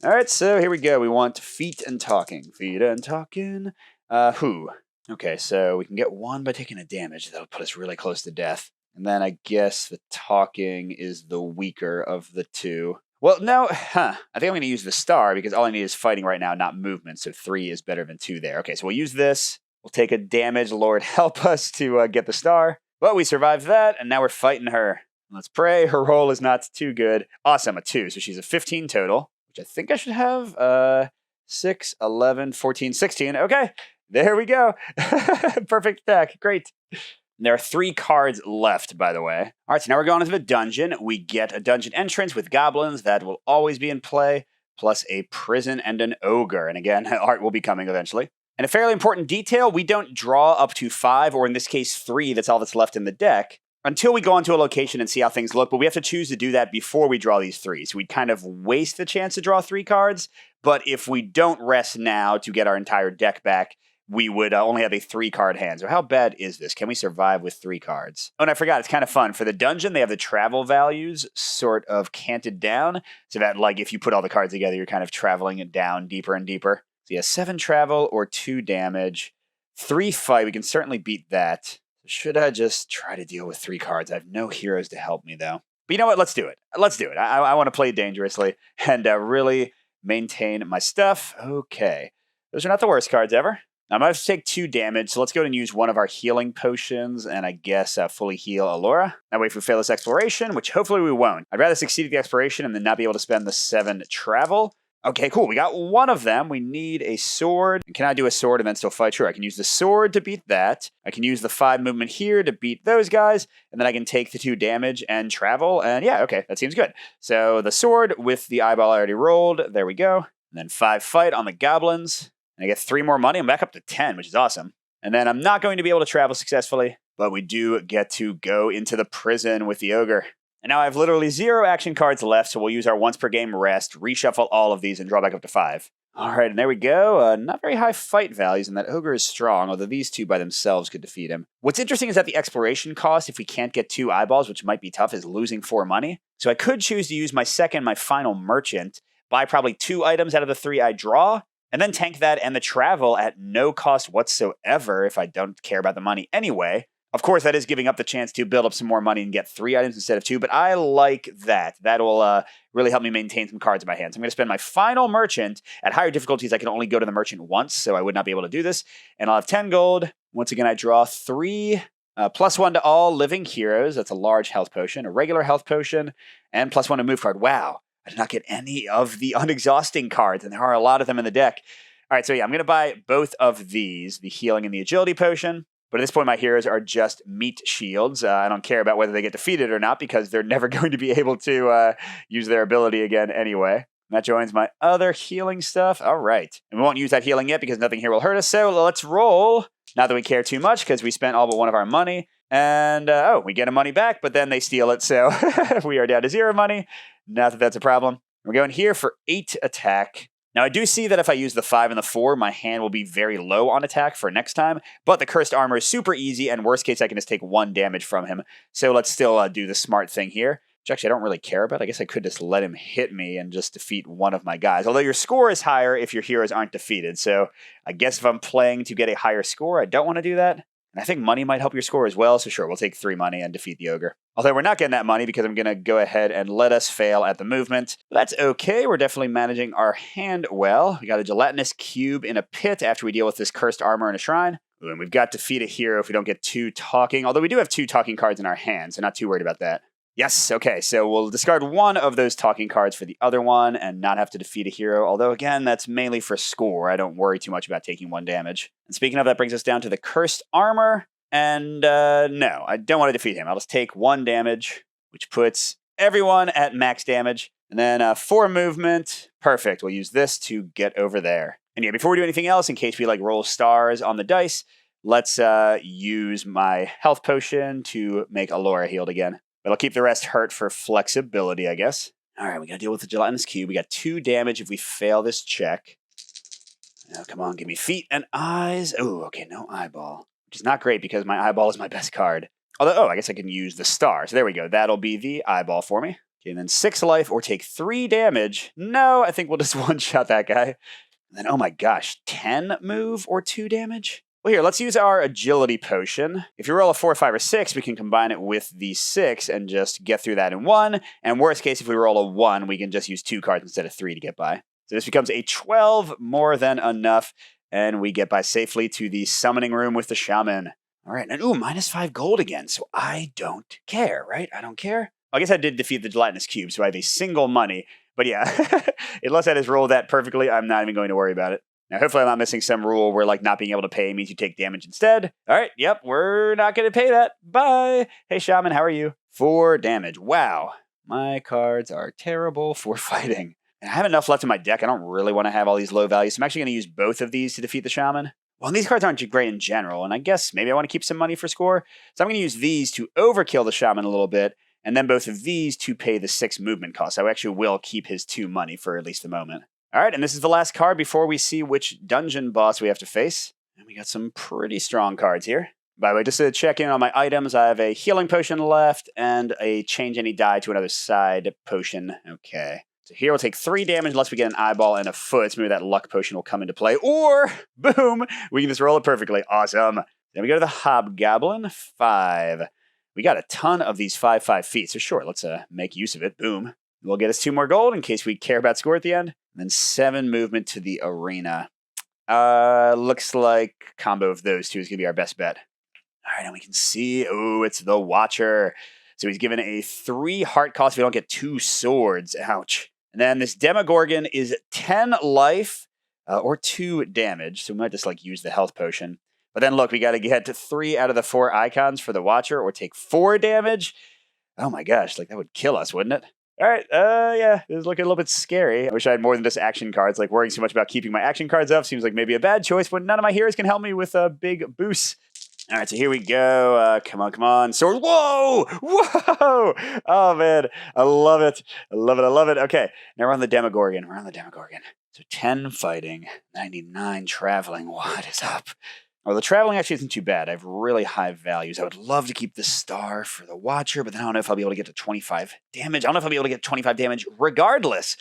All right, so here we go. We want feet and talking. Feet and talking. Who? Okay, so we can get 1 by taking a damage. That'll put us really close to death. And then I guess the talking is the weaker of the 2. Well, no, I think I'm going to use the star because all I need is fighting right now, not movement. So 3 is better than 2 there. Okay, so we'll use this. We'll take a damage. Lord, help us to get the star. But we survived that, and now we're fighting her. Let's pray. Her roll is not too good. Awesome, a 2. So she's a 15 total, which I think I should have 6, 11, 14, 16. Okay. There we go. Perfect attack. Great. There are 3 cards left, by the way. All right, so now we're going into the dungeon. We get a dungeon entrance with goblins. That will always be in play, plus a prison and an ogre. And again, art will be coming eventually. And a fairly important detail, we don't draw up to 5, or in this case 3, that's all that's left in the deck, until we go onto a location and see how things look. But we have to choose to do that before we draw these 3. So we'd kind of waste the chance to draw 3 cards. But if we don't rest now to get our entire deck back, we would only have a 3-card hand. So how bad is this? Can we survive with 3 cards? Oh, and I forgot, it's kind of fun. For the dungeon, they have the travel values sort of canted down, so that, like, if you put all the cards together, you're kind of traveling it down deeper and deeper. So yeah, 7 travel or 2 damage. 3 fight, we can certainly beat that. Should I just try to deal with 3 cards? I have no heroes to help me, though. But you know what? Let's do it. Let's do it. I want to play dangerously and really maintain my stuff. Okay. Those are not the worst cards ever. I might have to take 2 damage, so let's go ahead and use one of our healing potions, and I guess fully heal Alora. That way if we fail this exploration, which hopefully we won't. I'd rather succeed at the exploration and then not be able to spend the 7 travel. Okay, cool. We got 1 of them. We need a sword. Can I do a sword and then still fight? Sure, I can use the sword to beat that. I can use the 5 movement here to beat those guys, and then I can take the 2 damage and travel, and yeah, okay, that seems good. So the sword with the eyeball I already rolled. There we go. And then 5 fight on the goblins. And I get 3 more money. I'm back up to 10, which is awesome. And then I'm not going to be able to travel successfully, but we do get to go into the prison with the ogre. And now I have literally 0 action cards left, so we'll use our once per game rest, reshuffle all of these, and draw back up to 5. All right, and there we go. Not very high fight values, and that ogre is strong, although these 2 by themselves could defeat him. What's interesting is that the exploration cost, if we can't get 2 eyeballs, which might be tough, is losing 4 money. So I could choose to use my final merchant, buy probably 2 items out of the 3 I draw, and then tank that and the travel at no cost whatsoever if I don't care about the money anyway. Of course, that is giving up the chance to build up some more money and get 3 items instead of 2, but I like that. That will really help me maintain some cards in my hands. I'm going to spend my final merchant. At higher difficulties, I can only go to the merchant once, so I would not be able to do this. And I'll have 10 gold. Once again, I draw 3, +1 to all living heroes. That's a large health potion, a regular health potion, and +1 to move card. Wow. I did not get any of the unexhausting cards, and there are a lot of them in the deck. All right, so yeah, I'm going to buy both of these, the healing and the agility potion. But at this point, my heroes are just meat shields. I don't care about whether they get defeated or not because they're never going to be able to use their ability again anyway. And that joins my other healing stuff. All right. And we won't use that healing yet because nothing here will hurt us. So let's roll. Not that we care too much because we spent all but 1 of our money. And, we get a money back, but then they steal it. So we are down to 0 money. Not that that's a problem. We're going here for 8 attack. Now, I do see that if I use the 5 and the 4, my hand will be very low on attack for next time, but the cursed armor is super easy, and worst case, I can just take 1 damage from him. So let's still do the smart thing here, which actually I don't really care about. I guess I could just let him hit me and just defeat one of my guys, although your score is higher if your heroes aren't defeated. So I guess if I'm playing to get a higher score, I don't want to do that. And I think money might help your score as well, so sure, we'll take 3 money and defeat the ogre. Although we're not getting that money because I'm going to go ahead and let us fail at the movement. That's okay, we're definitely managing our hand well. We got a gelatinous cube in a pit after we deal with this cursed armor in a shrine. Ooh, and we've got defeat a hero if we don't get 2 talking, although we do have 2 talking cards in our hands, so not too worried about that. Yes, okay, so we'll discard 1 of those talking cards for the other one and not have to defeat a hero, although again, that's mainly for score. I don't worry too much about taking 1 damage. And speaking of, that brings us down to the Cursed Armor, and no, I don't want to defeat him. I'll just take 1 damage, which puts everyone at max damage, and then 4 movement. Perfect, we'll use this to get over there. And yeah, before we do anything else, in case we roll stars on the dice, let's use my health potion to make Alora healed again. But I'll keep the rest hurt for flexibility, I guess. All right, we got to deal with the gelatinous cube. We got 2 damage if we fail this check. Now, come on, give me feet and eyes. Oh, okay, no eyeball. Which is not great because my eyeball is my best card. Although, I guess I can use the star. So there we go. That'll be the eyeball for me. Okay, and then 6 life or take 3 damage. No, I think we'll just one-shot that guy. And then, oh my gosh, 10 move or 2 damage? Well, here, let's use our agility potion. If you roll a 4, 5, or 6, we can combine it with the 6 and just get through that in 1. And worst case, if we roll a 1, we can just use 2 cards instead of 3 to get by. So this becomes a 12, more than enough, and we get by safely to the summoning room with the shaman. All right, and -5 gold again, so I don't care, right? I don't care. I guess I did defeat the gelatinous cube, so I have a single money. But yeah, unless I just roll that perfectly, I'm not even going to worry about it. Now, hopefully I'm not missing some rule where, not being able to pay means you take damage instead. All right, yep, we're not going to pay that. Bye. Hey, Shaman, how are you? 4 damage. Wow. My cards are terrible for fighting. And I have enough left in my deck. I don't really want to have all these low values, so I'm actually going to use both of these to defeat the Shaman. Well, and these cards aren't great in general, and I guess maybe I want to keep some money for score. So I'm going to use these to overkill the Shaman a little bit, and then both of these to pay the 6 movement cost. I actually will keep his 2 money for at least the moment. All right, and this is the last card before we see which dungeon boss we have to face. And we got some pretty strong cards here. By the way, just to check in on my items, I have a healing potion left and a change any die to another side potion. Okay. So here we'll take 3 damage unless we get an eyeball and a foot. So maybe that luck potion will come into play. Or, boom, we can just roll it perfectly. Awesome. Then we go to the Hobgoblin, 5. We got a ton of these 5/5 feet, so sure, let's make use of it. Boom. We'll get us 2 more gold in case we care about score at the end. And then 7 movement to the arena. Looks like combo of those 2 is going to be our best bet. All right, and we can see, it's the Watcher. So he's given a 3 heart cost if we don't get 2 swords. Ouch. And then this Demogorgon is 10 life or 2 damage. So we might just use the health potion. But then look, we got to get to 3 out of the 4 icons for the Watcher or take 4 damage. Oh my gosh, that would kill us, wouldn't it? All right, yeah, this is looking a little bit scary. I wish I had more than just action cards. Worrying so much about keeping my action cards up seems like maybe a bad choice, but none of my heroes can help me with big boosts. All right, so here we go. Come on. Sword. Whoa! Oh, man. I love it. Okay, now we're on the Demogorgon. So 10 fighting, 99 traveling. What is up? Well, the traveling actually isn't too bad. I have really high values. I would love to keep the star for the Watcher, but then I don't know if I'll be able to get to 25 damage. I don't know if I'll be able to get 25 damage regardless.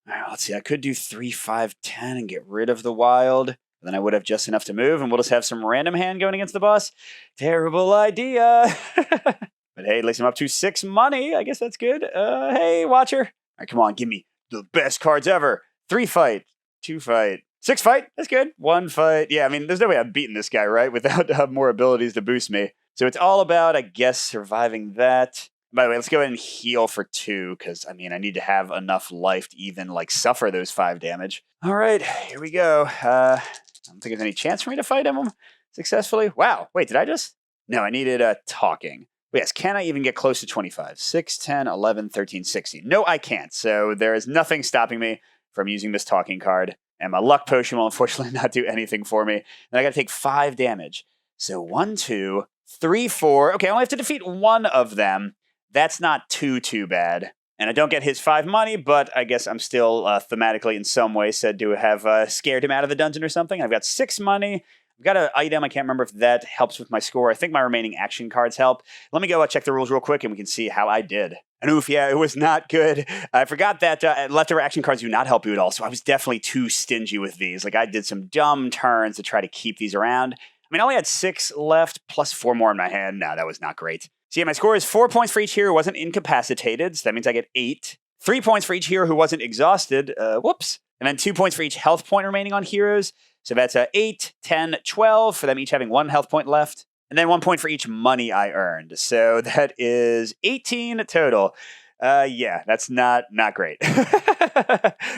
All right, let's see. I could do 3, 5, 10 and get rid of the wild. Then I would have just enough to move, and we'll just have some random hand going against the boss. Terrible idea. But hey, at least I'm up to 6 money. I guess that's good. Hey, Watcher. All right, come on. Give me the best cards ever. 3 fight, 2 fight. 6 fight, that's good. 1 fight. Yeah, I mean, there's no way I'm beating this guy, right? Without more abilities to boost me. So it's all about, I guess, surviving that. By the way, let's go ahead and heal for 2, because, I mean, I need to have enough life to even, suffer those 5 damage. All right, here we go. I don't think there's any chance for me to fight him successfully. Wow, wait, did I just? No, I needed talking. But yes, can I even get close to 25? 6, 10, 11, 13, 16. No, I can't. So there is nothing stopping me from using this talking card. And my luck potion will unfortunately not do anything for me. And I got to take 5 damage. So 1, 2, 3, 4. Okay, I only have to defeat 1 of them. That's not too bad. And I don't get his 5 money, but I guess I'm still thematically in some way said to have scared him out of the dungeon or something. I've got 6 money. I've got an item. I can't remember if that helps with my score. I think my remaining action cards help. Let me go check the rules real quick and we can see how I did. And oof, yeah, it was not good. I forgot that leftover action cards do not help you at all, so I was definitely too stingy with these. I did some dumb turns to try to keep these around. I mean, I only had 6 left, plus 4 more in my hand. No, that was not great. So yeah, my score is 4 points for each hero who wasn't incapacitated, so that means I get 8. 3 points for each hero who wasn't exhausted, whoops. And then 2 points for each health point remaining on heroes. So that's 8, 10, 12 for them each having 1 health point left. And then 1 point for each money I earned. So that is 18 total. Yeah, that's not great.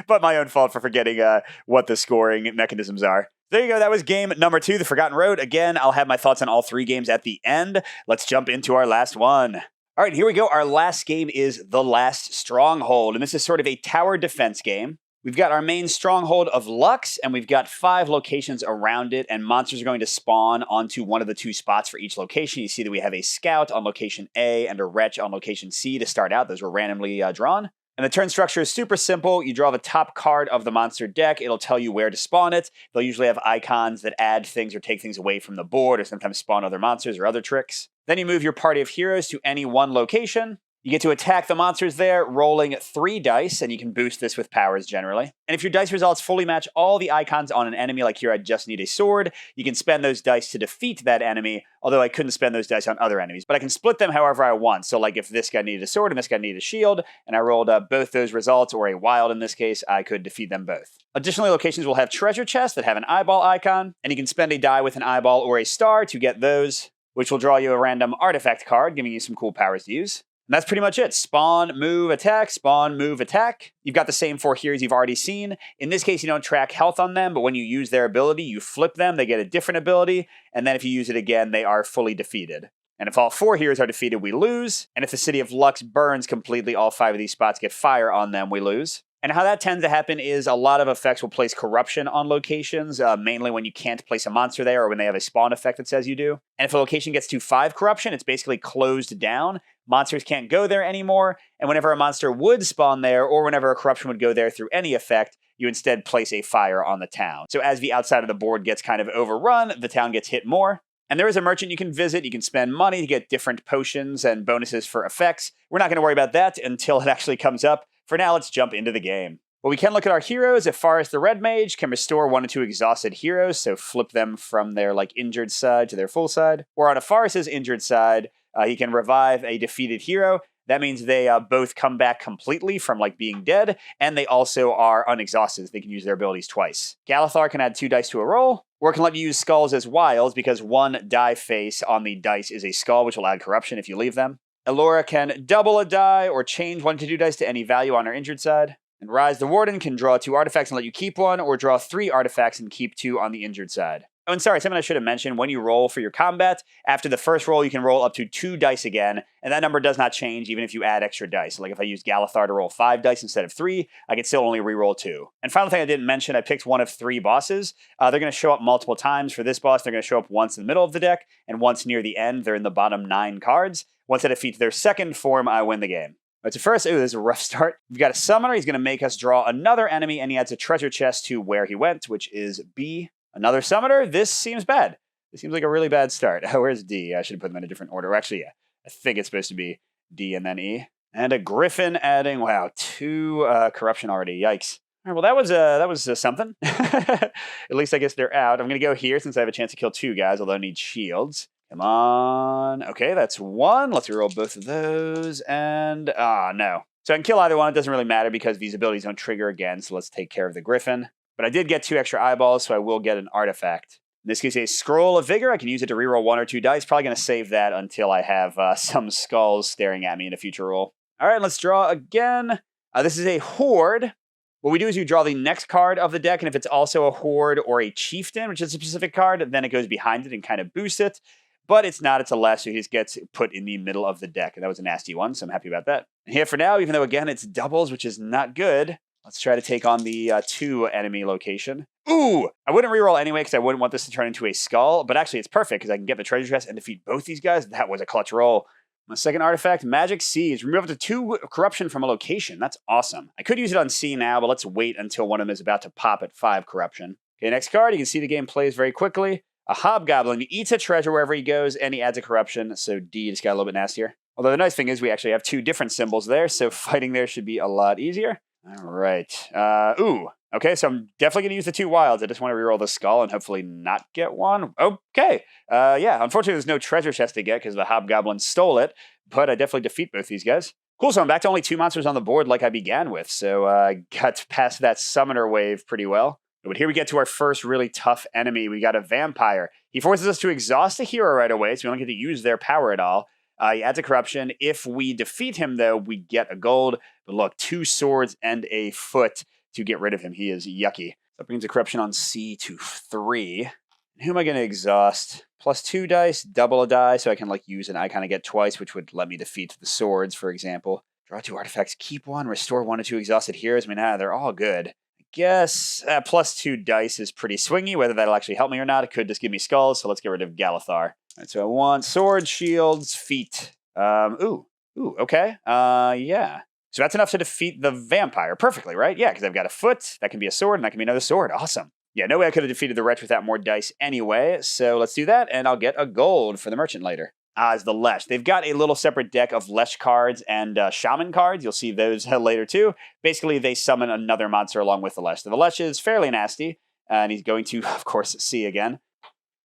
But my own fault for forgetting what the scoring mechanisms are. There you go. That was game number 2, The Forgotten Road. Again, I'll have my thoughts on all 3 games at the end. Let's jump into our last one. All right, here we go. Our last game is The Last Stronghold, and this is sort of a tower defense game. We've got our main stronghold of Lux, and we've got 5 locations around it, and monsters are going to spawn onto one of the 2 spots for each location. You see that we have a scout on location A and a wretch on location C to start out. Those were randomly drawn. And the turn structure is super simple. You draw the top card of the monster deck. It'll tell you where to spawn it. They'll usually have icons that add things or take things away from the board, or sometimes spawn other monsters or other tricks. Then you move your party of heroes to any one location. You get to attack the monsters there, rolling 3 dice, and you can boost this with powers generally. And if your dice results fully match all the icons on an enemy, like here I just need a sword, you can spend those dice to defeat that enemy, although I couldn't spend those dice on other enemies. But I can split them however I want. So like if this guy needed a sword and this guy needed a shield, and I rolled both those results, or a wild in this case, I could defeat them both. Additionally, locations will have treasure chests that have an eyeball icon, and you can spend a die with an eyeball or a star to get those, which will draw you a random artifact card, giving you some cool powers to use. And that's pretty much it. Spawn, move, attack, spawn, move, attack. You've got the same 4 heroes you've already seen. In this case, you don't track health on them, but when you use their ability, you flip them, they get a different ability, and then if you use it again, they are fully defeated. And if all 4 heroes are defeated, we lose. And if the city of Lux burns completely, all 5 of these spots get fire on them, we lose. And how that tends to happen is a lot of effects will place corruption on locations, mainly when you can't place a monster there or when they have a spawn effect that says you do. And if a location gets to 5 corruption, it's basically closed down. Monsters can't go there anymore, and whenever a monster would spawn there, or whenever a corruption would go there through any effect, you instead place a fire on the town. So as the outside of the board gets kind of overrun, the town gets hit more. And there is a merchant you can visit. You can spend money to get different potions and bonuses for effects. We're not going to worry about that until it actually comes up. For now, let's jump into the game. Well, we can look at our heroes. If Forest the Red Mage can restore 1 or 2 exhausted heroes, so flip them from their injured side to their full side. Or on a Forest's injured side, he can revive a defeated hero. That means they both come back completely from being dead, and they also are unexhausted. They can use their abilities twice. Galithar can add 2 dice to a roll, or can let you use skulls as wilds because 1 die face on the dice is a skull, which will add corruption if you leave them. Elora can double a die or change 1 to 2 dice to any value on her injured side. And Rise the Warden can draw 2 artifacts and let you keep 1, or draw 3 artifacts and keep 2 on the injured side. Oh, and sorry, something I should have mentioned, when you roll for your combat, after the first roll, you can roll up to 2 dice again, and that number does not change even if you add extra dice. So if I use Galithar to roll 5 dice instead of 3, I can still only re-roll 2. And final thing I didn't mention, I picked one of 3 bosses. They're going to show up multiple times. For this boss, they're going to show up once in the middle of the deck, and once near the end. They're in the bottom 9 cards. Once I defeat their second form, I win the game. But so first, this is a rough start. We've got a summoner. He's going to make us draw another enemy, and he adds a treasure chest to where he went, which is B. Another summoner. This seems bad. This seems like a really bad start. Where's D? I should have put them in a different order. Actually, yeah. I think it's supposed to be D and then E. And a griffin adding, wow, 2 corruption already. Yikes. All right, well, that was something. At least I guess they're out. I'm going to go here since I have a chance to kill 2 guys, although I need shields. Come on. Okay, that's 1. Let's reroll both of those. And, no. So I can kill either one. It doesn't really matter because these abilities don't trigger again. So let's take care of the griffin. But I did get 2 extra eyeballs, so I will get an artifact. In this case, a Scroll of Vigor. I can use it to reroll 1 or 2 dice. Probably going to save that until I have some skulls staring at me in a future roll. All right, let's draw again. This is a Horde. What we do is you draw the next card of the deck, and if it's also a Horde or a Chieftain, which is a specific card, then it goes behind it and kind of boosts it. But it's not. It's a last, so he just gets put in the middle of the deck. And that was a nasty one, so I'm happy about that. And here for now, even though, again, it's doubles, which is not good, let's try to take on the 2 enemy location. Ooh! I wouldn't reroll anyway because I wouldn't want this to turn into a skull, but actually it's perfect because I can get the treasure chest and defeat both these guys. That was a clutch roll. My second artifact, Magic Seeds. Remove up to 2 corruption from a location. That's awesome. I could use it on C now, but let's wait until one of them is about to pop at 5 corruption. Okay, next card. You can see the game plays very quickly. A Hobgoblin. He eats a treasure wherever he goes, and he adds a corruption, so D just got a little bit nastier. Although the nice thing is we actually have 2 different symbols there, so fighting there should be a lot easier. All right. Ooh. Okay, so I'm definitely going to use the 2 wilds. I just want to reroll the skull and hopefully not get one. Okay. Yeah, unfortunately there's no treasure chest to get because the Hobgoblin stole it, but I definitely defeat both these guys. Cool, so I'm back to only 2 monsters on the board like I began with, so I got past that summoner wave pretty well. But here we get to our first really tough enemy. We got a vampire. He forces us to exhaust a hero right away, so we don't get to use their power at all. He adds a corruption. If we defeat him, though, we get a gold. But look, 2 swords and a foot to get rid of him. He is yucky. That brings a corruption on C to 3. And who am I going to exhaust? +2 dice, double a die, so I can use an icon to get twice, which would let me defeat the swords, for example. Draw 2 artifacts, keep 1, restore 1 to 2 exhausted heroes. I mean, they're all good. I guess +2 dice is pretty swingy. Whether that'll actually help me or not, it could just give me skulls, so let's get rid of Galithar. All right, so I want swords, shields, feet. Okay. Yeah. So that's enough to defeat the vampire perfectly, right? Yeah, because I've got a foot, that can be a sword, and that can be another sword. Awesome. Yeah, no way I could have defeated the wretch without more dice anyway, so let's do that, and I'll get a gold for the merchant later. Is the Lesh. They've got a little separate deck of Lesh cards and Shaman cards. You'll see those later too. Basically, they summon another monster along with the Lesh. So the Lesh is fairly nasty, and he's going to, of course, C again.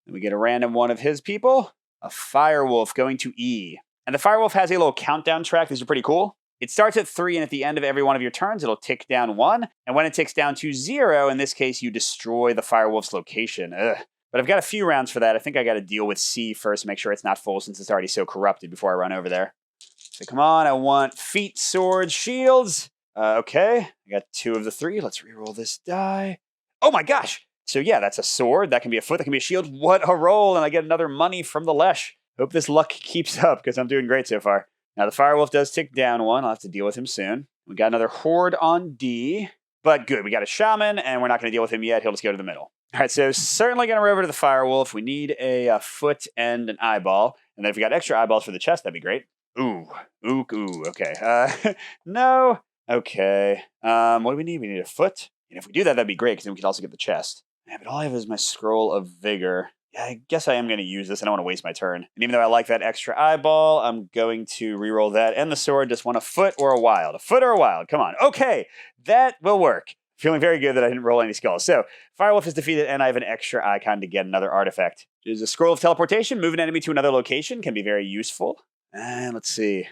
And we get a random one of his people. A Firewolf going to E. And the Firewolf has a little countdown track. These are pretty cool. It starts at 3, and at the end of every one of your turns, it'll tick down 1. And when it ticks down to 0, in this case, you destroy the Firewolf's location. Ugh. But I've got a few rounds for that. I think I got to deal with C first, make sure it's not full since it's already so corrupted before I run over there. So come on, I want feet, swords, shields. Okay, I got 2 of the 3. Let's reroll this die. Oh my gosh! So yeah, that's a sword. That can be a foot. That can be a shield. What a roll! And I get another money from the Lesh. Hope this luck keeps up because I'm doing great so far. Now the Firewolf does tick down 1. I'll have to deal with him soon. We got another Horde on D. But good, we got a Shaman, and we're not going to deal with him yet. He'll just go to the middle. All right, so certainly going to run over to the Firewolf. We need a foot and an eyeball. And then if we got extra eyeballs for the chest, that'd be great. Ooh, okay. No. Okay. What do we need? We need a foot. And if we do that, that'd be great, because then we could also get the chest. Yeah, but all I have is my Scroll of Vigor. Yeah, I guess I am going to use this. I don't want to waste my turn. And even though I like that extra eyeball, I'm going to reroll that and the sword. Just want a foot or a wild. A foot or a wild. Come on. Okay, that will work. Feeling very good that I didn't roll any skulls. So, Firewolf is defeated, and I have an extra icon to get another artifact. There's a Scroll of Teleportation. Move an enemy to another location can be very useful. And let's see.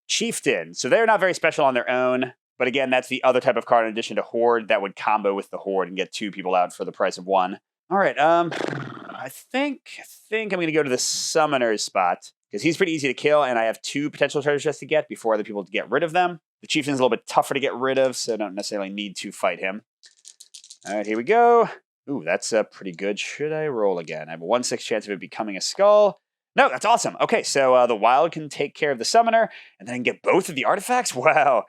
Chieftain. So they're not very special on their own. But again, that's the other type of card in addition to Horde that would combo with the Horde and get 2 people out for the price of 1. All right, I think I'm going to go to the Summoner's spot, because he's pretty easy to kill, and I have 2 potential treasure chests to get before other people get rid of them. The Chieftain's a little bit tougher to get rid of, so I don't necessarily need to fight him. All right, here we go. Ooh, that's pretty good. Should I roll again? I have a 1/6 chance of it becoming a skull. No, that's awesome. Okay, so the Wild can take care of the Summoner, and then I can get both of the artifacts? Wow.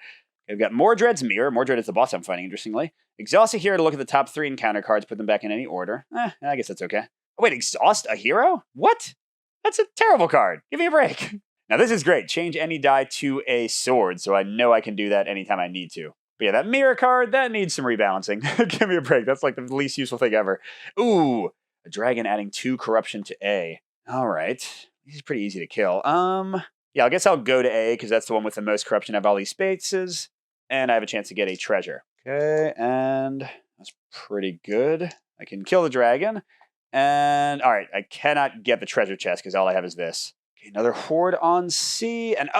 I've got Mordred's Mirror. Mordred is the boss I'm fighting, interestingly. Exhaust a hero to look at the top 3 encounter cards, put them back in any order. I guess that's okay. Oh, wait, exhaust a hero? What? That's a terrible card. Give me a break. Now, this is great. Change any die to a sword, so I know I can do that anytime I need to. But yeah, that mirror card, that needs some rebalancing. Give me a break. That's like the least useful thing ever. Ooh, a dragon adding 2 corruption to A. All right. This is pretty easy to kill. Yeah, I guess I'll go to A, because that's the one with the most corruption. I have all these spaces, and I have a chance to get a treasure. Okay, and that's pretty good. I can kill the dragon. And, all right, I cannot get the treasure chest, because all I have is this. Okay, another Horde on C, and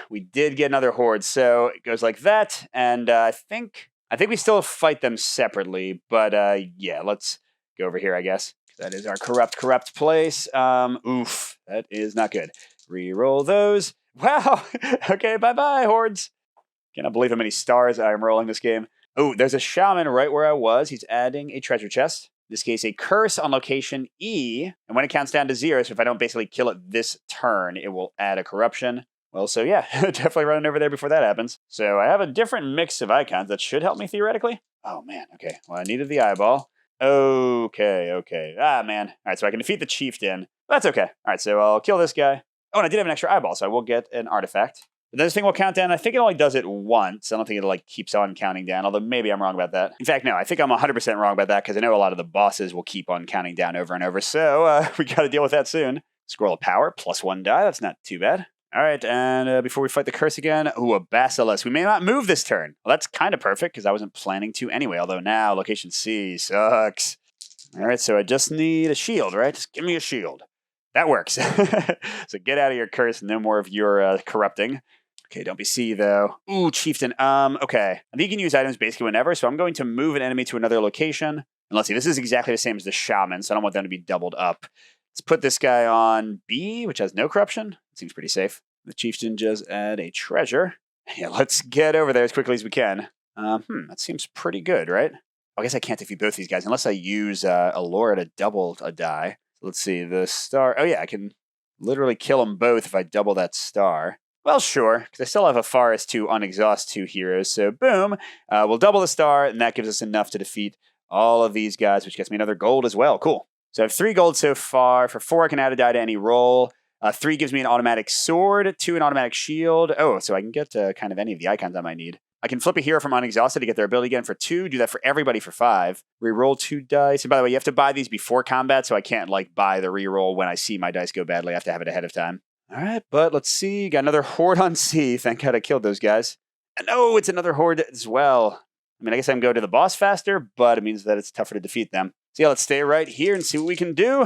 we did get another Horde, so it goes like that, and I think we still fight them separately, but yeah, let's go over here, I guess. That is our corrupt place. Oof, that is not good. Reroll those. Wow, okay, bye-bye, Hordes. Cannot believe how many stars I'm rolling this game. Oh, there's a Shaman right where I was. He's adding a treasure chest. In this case, a curse on location E. And when it counts down to 0, so if I don't basically kill it this turn, it will add a corruption. Well, so yeah, definitely running over there before that happens. So I have a different mix of icons that should help me theoretically. Oh, man. Okay. Well, I needed the eyeball. Okay. Ah, man. All right, so I can defeat the Chieftain. That's okay. All right, so I'll kill this guy. Oh, and I did have an extra eyeball, so I will get an artifact. But this thing will count down. I think it only does it once. I don't think it keeps on counting down, although maybe I'm wrong about that. In fact, no, I think I'm 100% wrong about that, because I know a lot of the bosses will keep on counting down over and over. So we got to deal with that soon. Scroll of Power, +1 die. That's not too bad. All right, and before we fight the curse again, a Basilisk. We may not move this turn. Well, that's kind of perfect, because I wasn't planning to anyway, although now location C sucks. All right, so I just need a shield, right? Just give me a shield. That works. So get out of your curse. No more of your corrupting. Okay, don't be C, though. Ooh, Chieftain. Okay. I think you can use items basically whenever, so I'm going to move an enemy to another location. And And let's see, this is exactly the same as the Shaman, so I don't want them to be doubled up. Let's put this guy on B, which has no corruption. Seems pretty safe. The Chieftain just add a treasure. Yeah, let's get over there as quickly as we can. That seems pretty good, right? I guess I can't defeat both these guys unless I use Allura to double a die. Let's see, the star. Oh yeah, I can literally kill them both if I double that star. Well, sure, because I still have a forest to unexhaust 2 heroes. So boom, we'll double the star, and that gives us enough to defeat all of these guys, which gets me another gold as well. Cool. So I have 3 gold so far. For 4, I can add a die to any roll. 3 gives me an automatic sword, 2 an automatic shield. Oh, so I can get kind of any of the icons I might need. I can flip a hero from unexhausted to get their ability again for 2. Do that for everybody for 5. Reroll 2 dice. And by the way, you have to buy these before combat, so I can't like buy the reroll when I see my dice go badly. I have to have it ahead of time. All right, but let's see. Got another horde on C. Thank God I killed those guys. And oh, it's another horde as well. I mean, I guess I can go to the boss faster, but it means that it's tougher to defeat them. So yeah, let's stay right here and see what we can do.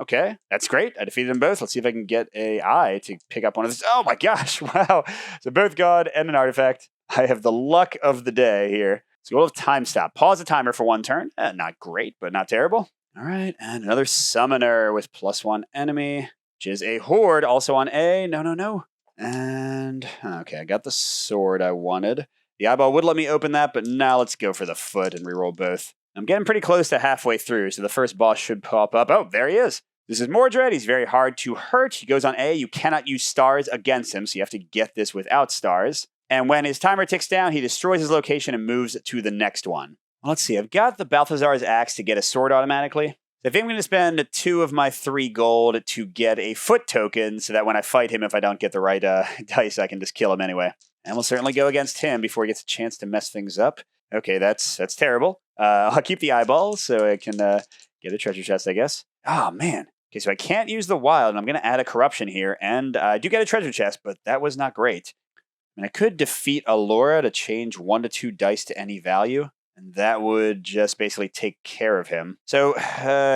Okay, that's great. I defeated them both. Let's see if I can get a eye to pick up one of these. Oh my gosh, wow. So both God and an artifact. I have the luck of the day here. So we'll have time stop. Pause the timer for 1 turn. Not great, but not terrible. All right, and another summoner with +1 enemy, which is a horde, also on A. No. And, okay, I got the sword I wanted. The eyeball would let me open that, but now let's go for the foot and reroll both. I'm getting pretty close to halfway through, so the first boss should pop up. Oh, there he is. This is Mordred. He's very hard to hurt. He goes on A. You cannot use stars against him, so you have to get this without stars. And when his timer ticks down, he destroys his location and moves to the next one. Well, let's see. I've got the Balthazar's Axe to get a sword automatically. So I think I'm going to spend 2 of my 3 gold to get a foot token so that when I fight him, if I don't get the right dice, I can just kill him anyway. And we'll certainly go against him before he gets a chance to mess things up. Okay, that's terrible. I'll keep the eyeballs so I can get a treasure chest, I guess. Oh, man. Okay, so I can't use the wild, and I'm going to add a corruption here. And I do get a treasure chest, but that was not great. I mean, I could defeat Allura to change 1 to 2 dice to any value. And that would just basically take care of him. So,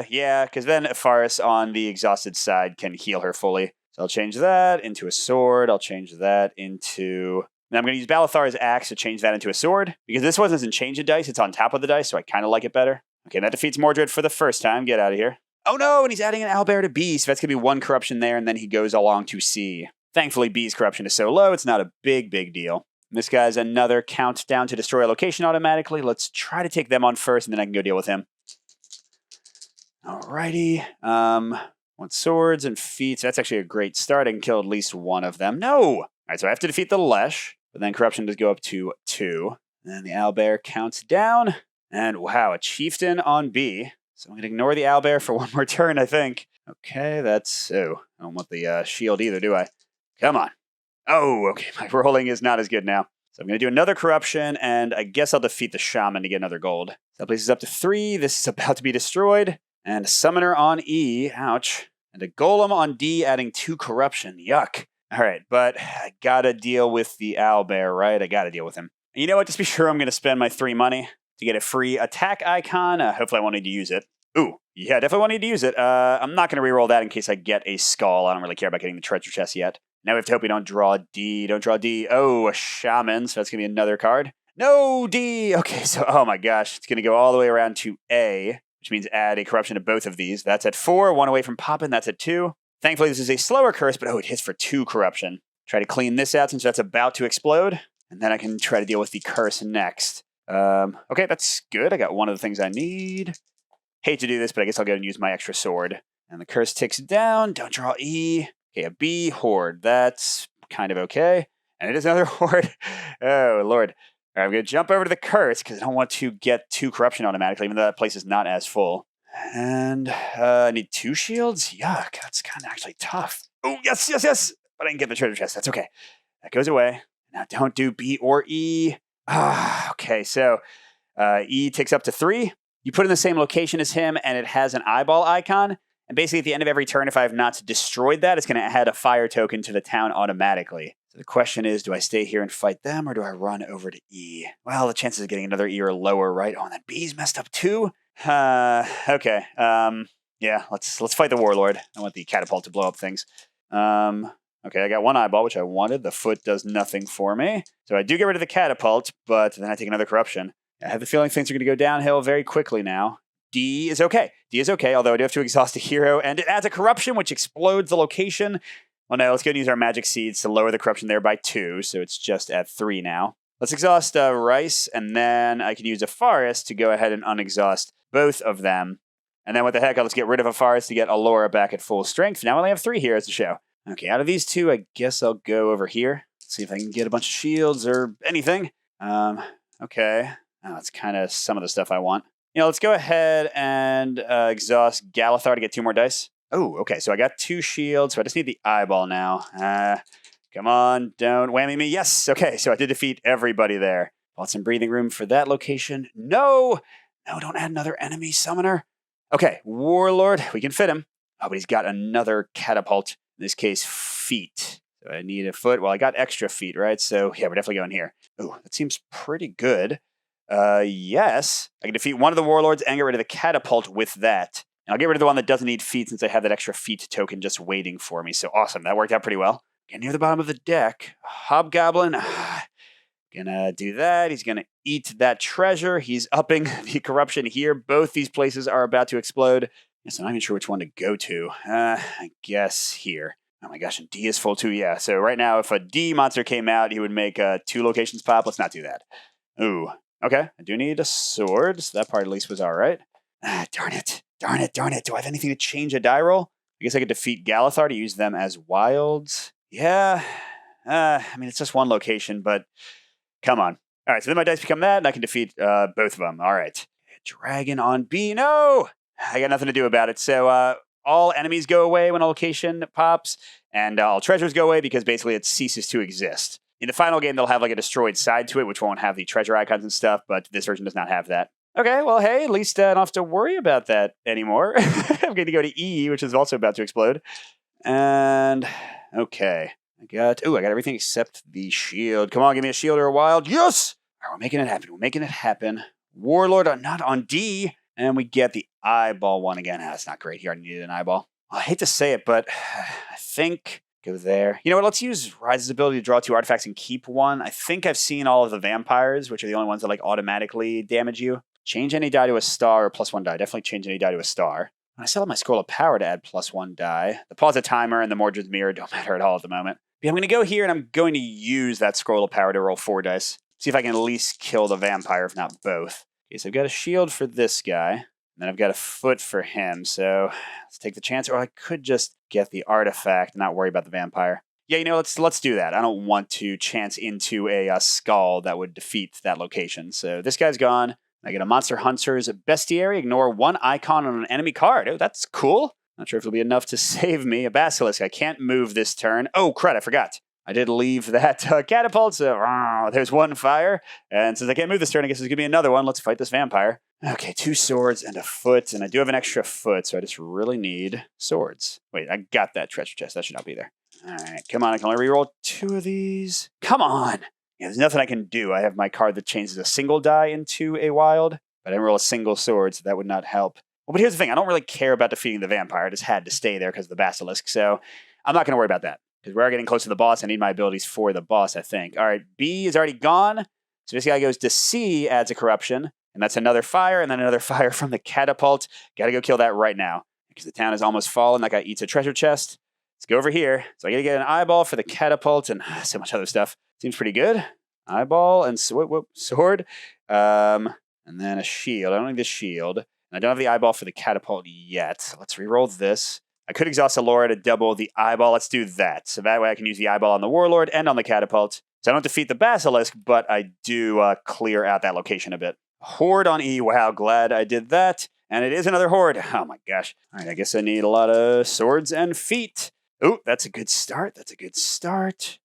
yeah, because then Faris on the exhausted side can heal her fully. So I'll change that into a sword. I'll change that into... And I'm going to use Balthazar's Axe to change that into a sword. Because this one doesn't change the dice. It's on top of the dice, so I kind of like it better. Okay, that defeats Mordred for the first time. Get out of here. Oh no, and he's adding an owlbear to B, so that's going to be 1 corruption there, and then he goes along to C. Thankfully, B's corruption is so low, it's not a big deal. This guy's another countdown to destroy a location automatically. Let's try to take them on first, and then I can go deal with him. Alrighty. Want swords and feet. So that's actually a great start. I can kill at least 1 of them. No! Alright, so I have to defeat the Lesh, but then corruption does go up to 2. And then the owlbear counts down. And wow, a chieftain on B. So I'm going to ignore the owlbear for 1 more turn, I think. Okay, that's... Oh, I don't want the shield either, do I? Come on. Oh, okay, my rolling is not as good now. So I'm going to do another corruption, and I guess I'll defeat the shaman to get another gold. So that places up to 3. This is about to be destroyed. And a summoner on E. Ouch. And a golem on D, adding 2 corruption. Yuck. All right, but I got to deal with the owlbear, right? I got to deal with him. And you know what? Just be sure I'm going to spend my 3 money to get a free attack icon. Hopefully I won't need to use it. Ooh, yeah, definitely won't need to use it. I'm not going to reroll that in case I get a skull. I don't really care about getting the treasure chest yet. Now we have to hope we don't draw D. Don't draw D. Oh, a shaman. So that's going to be another card. No, D. Okay, so, oh my gosh. It's going to go all the way around to A, which means add a corruption to both of these. That's at 4. 1 away from popping. That's at 2. Thankfully, this is a slower curse, but oh, it hits for 2 corruption. Try to clean this out since that's about to explode. And then I can try to deal with the curse next. Okay, that's good. I got 1 of the things I need. Hate to do this, but I guess I'll go and use my extra sword. And the curse ticks down. Don't draw E. Okay, a B horde. That's kind of okay. And it is another horde. Oh, Lord. All right, I'm going to jump over to the curse because I don't want to get 2 corruption automatically, even though that place is not as full. And I need 2 shields? Yuck, that's kind of actually tough. Oh, yes. But I can get the treasure chest. That's okay. That goes away. Now don't do B or E. Okay, so E takes up to 3. You put it in the same location as him, and it has an eyeball icon. And basically, at the end of every turn, if I have not destroyed that, it's going to add a fire token to the town automatically. So the question is, do I stay here and fight them, or do I run over to E? Well, the chances of getting another E are lower, right? Oh, and that B's messed up too? Okay. Yeah, let's fight the warlord. I want the catapult to blow up things. Okay, I got 1 eyeball, which I wanted. The foot does nothing for me. So I do get rid of the catapult, but then I take another corruption. I have the feeling things are going to go downhill very quickly now. D is okay. D is okay, although I do have to exhaust a hero, and it adds a corruption, which explodes the location. Well, no, let's go and use our magic seeds to lower the corruption there by 2, so it's just at 3 now. Let's exhaust rice, and then I can use a forest to go ahead and unexhaust both of them. And then what the heck, let's get rid of a forest to get Alora back at full strength. Now I only have 3 heroes to show. Okay, out of these 2, I guess I'll go over here. See if I can get a bunch of shields or anything. Okay. Oh, that's kind of some of the stuff I want. Let's go ahead and exhaust Galithar to get 2 more dice. Oh, okay, so I got 2 shields, so I just need the eyeball now. Come on, don't whammy me. Yes, okay, so I did defeat everybody there. Bought some breathing room for that location. No, don't add another enemy summoner. Okay, Warlord, we can fit him. Oh, but he's got another catapult, in this case, feet. So I need a foot. Well, I got extra feet, right? So, yeah, we're definitely going here. Oh, that seems pretty good. Yes. I can defeat one of the Warlords and get rid of the catapult with that. And I'll get rid of the one that doesn't need feet since I have that extra feet token just waiting for me. So awesome. That worked out pretty well. Get near the bottom of the deck. Hobgoblin. Gonna do that. He's gonna eat that treasure. He's upping the corruption here. Both these places are about to explode. Yes, I'm not even sure which one to go to. I guess here. Oh my gosh, and D is full too. Yeah, so right now if a D monster came out, he would make 2 locations pop. Let's not do that. Ooh. Okay, I do need a sword, so that part at least was all right. Darn it. Do I have anything to change a die roll? I guess I could defeat Galithar to use them as wilds. Yeah. I mean, it's just 1 location, but come on. All right, so then my dice become that, and I can defeat both of them. All right. Dragon on B. No! I got nothing to do about it. So all enemies go away when a location pops, and all treasures go away because basically it ceases to exist. In the final game, they'll have like a destroyed side to it, which won't have the treasure icons and stuff, but this version does not have that. Okay, well, hey, at least I don't have to worry about that anymore. I'm going to go to E, which is also about to explode. And, okay. I got everything except the shield. Come on, give me a shield or a wild. Yes! All right, we're making it happen. Warlord, not on D. And we get the eyeball one again. That's not great. He already needed an eyeball. Well, I hate to say it, but I think... Go there. You know what? Let's use Rise's ability to draw 2 artifacts and keep 1. I think I've seen all of the vampires, which are the only ones that like automatically damage you. Change any die to a star or +1 die. Definitely change any die to a star. When I still have my Scroll of Power to add +1 die. The pause of timer and the Mordred's Mirror don't matter at all at the moment. But I'm going to go here and I'm going to use that Scroll of Power to roll 4 dice. See if I can at least kill the vampire, if not both. Okay, so I've got a shield for this guy. And then I've got a foot for him, so let's take the chance. Or I could just get the artifact and not worry about the vampire. Yeah, let's do that. I don't want to chance into a skull that would defeat that location. So this guy's gone. I get a Monster Hunter's Bestiary. Ignore 1 icon on an enemy card. Oh, that's cool. Not sure if it'll be enough to save me. A Basilisk. I can't move this turn. Oh, crud, I forgot. I did leave that catapult, so there's 1 fire. And since I can't move this turn, I guess there's going to be another one. Let's fight this vampire. Okay, 2 swords and a foot, and I do have an extra foot, so I just really need swords. Wait, I got that treasure chest. That should not be there. All right, come on. I can only reroll 2 of these. Come on. Yeah, there's nothing I can do. I have my card that changes a single die into a wild, but I didn't roll a single sword, so that would not help. Well, but here's the thing. I don't really care about defeating the vampire. I just had to stay there because of the basilisk, so I'm not going to worry about that. Because we are getting close to the boss. I need my abilities for the boss, I think. All right, B is already gone. So this guy goes to C, adds a corruption. And that's another fire, and then another fire from the catapult. Got to go kill that right now. Because the town is almost fallen. That guy eats a treasure chest. Let's go over here. So I got to get an eyeball for the catapult and so much other stuff. Seems pretty good. Eyeball and sword. And then a shield. I don't need the shield. And I don't have the eyeball for the catapult yet. Let's re-roll this. I could exhaust Alora to double the eyeball. Let's do that. So that way I can use the eyeball on the Warlord and on the catapult. So I don't defeat the Basilisk, but I do clear out that location a bit. Horde on E. Wow, glad I did that. And it is another Horde. Oh my gosh. All right, I guess I need a lot of swords and feet. Ooh, that's a good start.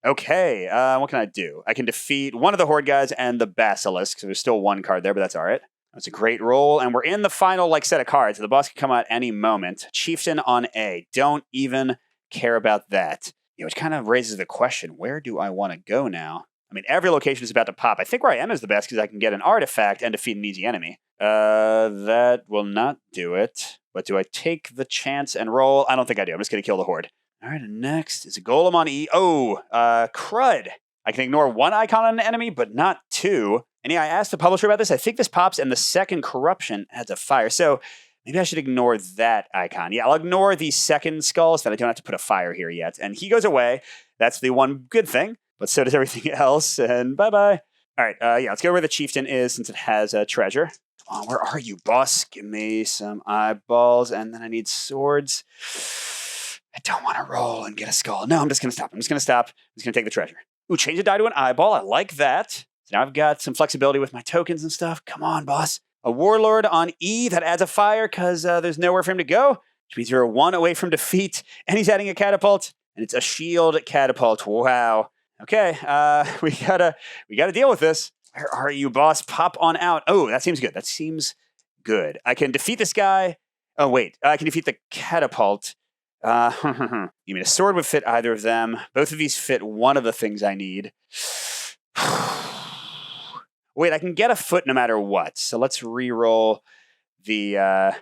Okay, what can I do? I can defeat one of the Horde guys and the Basilisk. So there's still 1 card there, but that's all right. That's a great roll, and we're in the final set of cards. The boss can come out any moment. Chieftain on A. Don't even care about that. Which kind of raises the question, where do I want to go now? I mean, every location is about to pop. I think where I am is the best because I can get an artifact and defeat an easy enemy. That will not do it. But do I take the chance and roll? I don't think I do. I'm just going to kill the Horde. All right, and next is a Golem on E. Oh, crud. I can ignore 1 icon on an enemy, but not 2. And yeah, I asked the publisher about this. I think this pops, and the second corruption adds a fire. So maybe I should ignore that icon. Yeah, I'll ignore the second skull so that I don't have to put a fire here yet. And he goes away. That's the one good thing. But so does everything else. And bye-bye. All right, yeah, let's go where the chieftain is since it has a treasure. Come on, where are you, boss? Give me some eyeballs, and then I need swords. I don't want to roll and get a skull. No, I'm just going to stop. I'm just going to take the treasure. Ooh, change a die to an eyeball. I like that. So now I've got some flexibility with my tokens and stuff. Come on, boss. A warlord on E that adds a fire because there's nowhere for him to go, which means you're 1 away from defeat, and he's adding a catapult, and it's a shield catapult. Wow. Okay, we gotta deal with this. Where are you, boss? Pop on out. Oh, that seems good. That seems good. I can defeat this guy. Oh, wait. I can defeat the catapult. You mean a sword would fit either of them. Both of these fit one of the things I need. Wait, I can get a foot no matter what. So let's re-roll the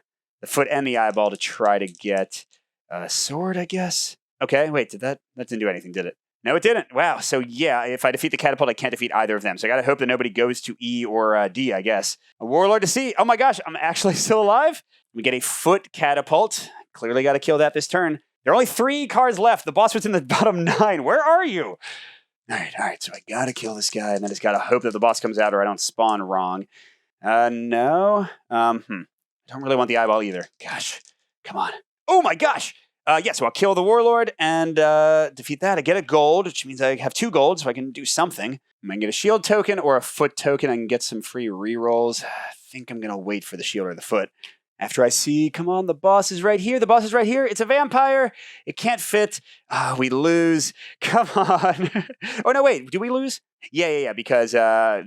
foot and the eyeball to try to get a sword, I guess. Okay, wait, that didn't do anything, did it? No, it didn't. Wow. So yeah, if I defeat the catapult, I can't defeat either of them. So I got to hope that nobody goes to E or D, I guess. A warlord to C. Oh my gosh, I'm actually still alive. We get a foot catapult. Clearly got to kill that this turn. There are only 3 cards left. The boss was in the bottom 9. Where are you? All right. So I got to kill this guy, and then just got to hope that the boss comes out or I don't spawn wrong. No. I don't really want the eyeball either. Gosh, come on. Oh my gosh. Yeah, so I'll kill the warlord and defeat that. I get a gold, which means I have 2 gold, so I can do something. I can get a shield token or a foot token. I can get some free rerolls. I think I'm going to wait for the shield or the foot. After I see, come on, the boss is right here. The boss is right here. It's a vampire. It can't fit. We lose. Come on. Oh, no, wait. Do we lose? Yeah, because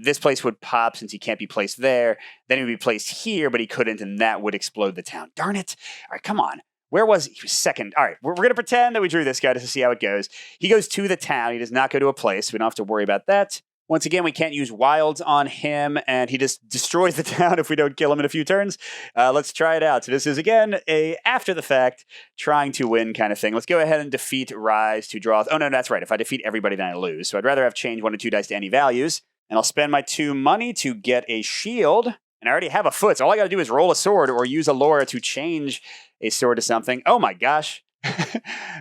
this place would pop since he can't be placed there. Then he would be placed here, but he couldn't, and that would explode the town. Darn it. All right, come on. Where was he? He was second. All right, we're going to pretend that we drew this guy just to see how it goes. He goes to the town. He does not go to a place. We don't have to worry about that. Once again, we can't use wilds on him, and he just destroys the town if we don't kill him in a few turns. Let's try it out. So this is, again, a after-the-fact, trying to win kind of thing. Let's go ahead and defeat Rise to draw. Oh, no, that's right. If I defeat everybody, then I lose. So I'd rather have changed 1 and 2 dice to any values. And I'll spend my 2 money to get a shield. And I already have a foot, so all I got to do is roll a sword or use a Laura to change a sword to something. Oh, my gosh.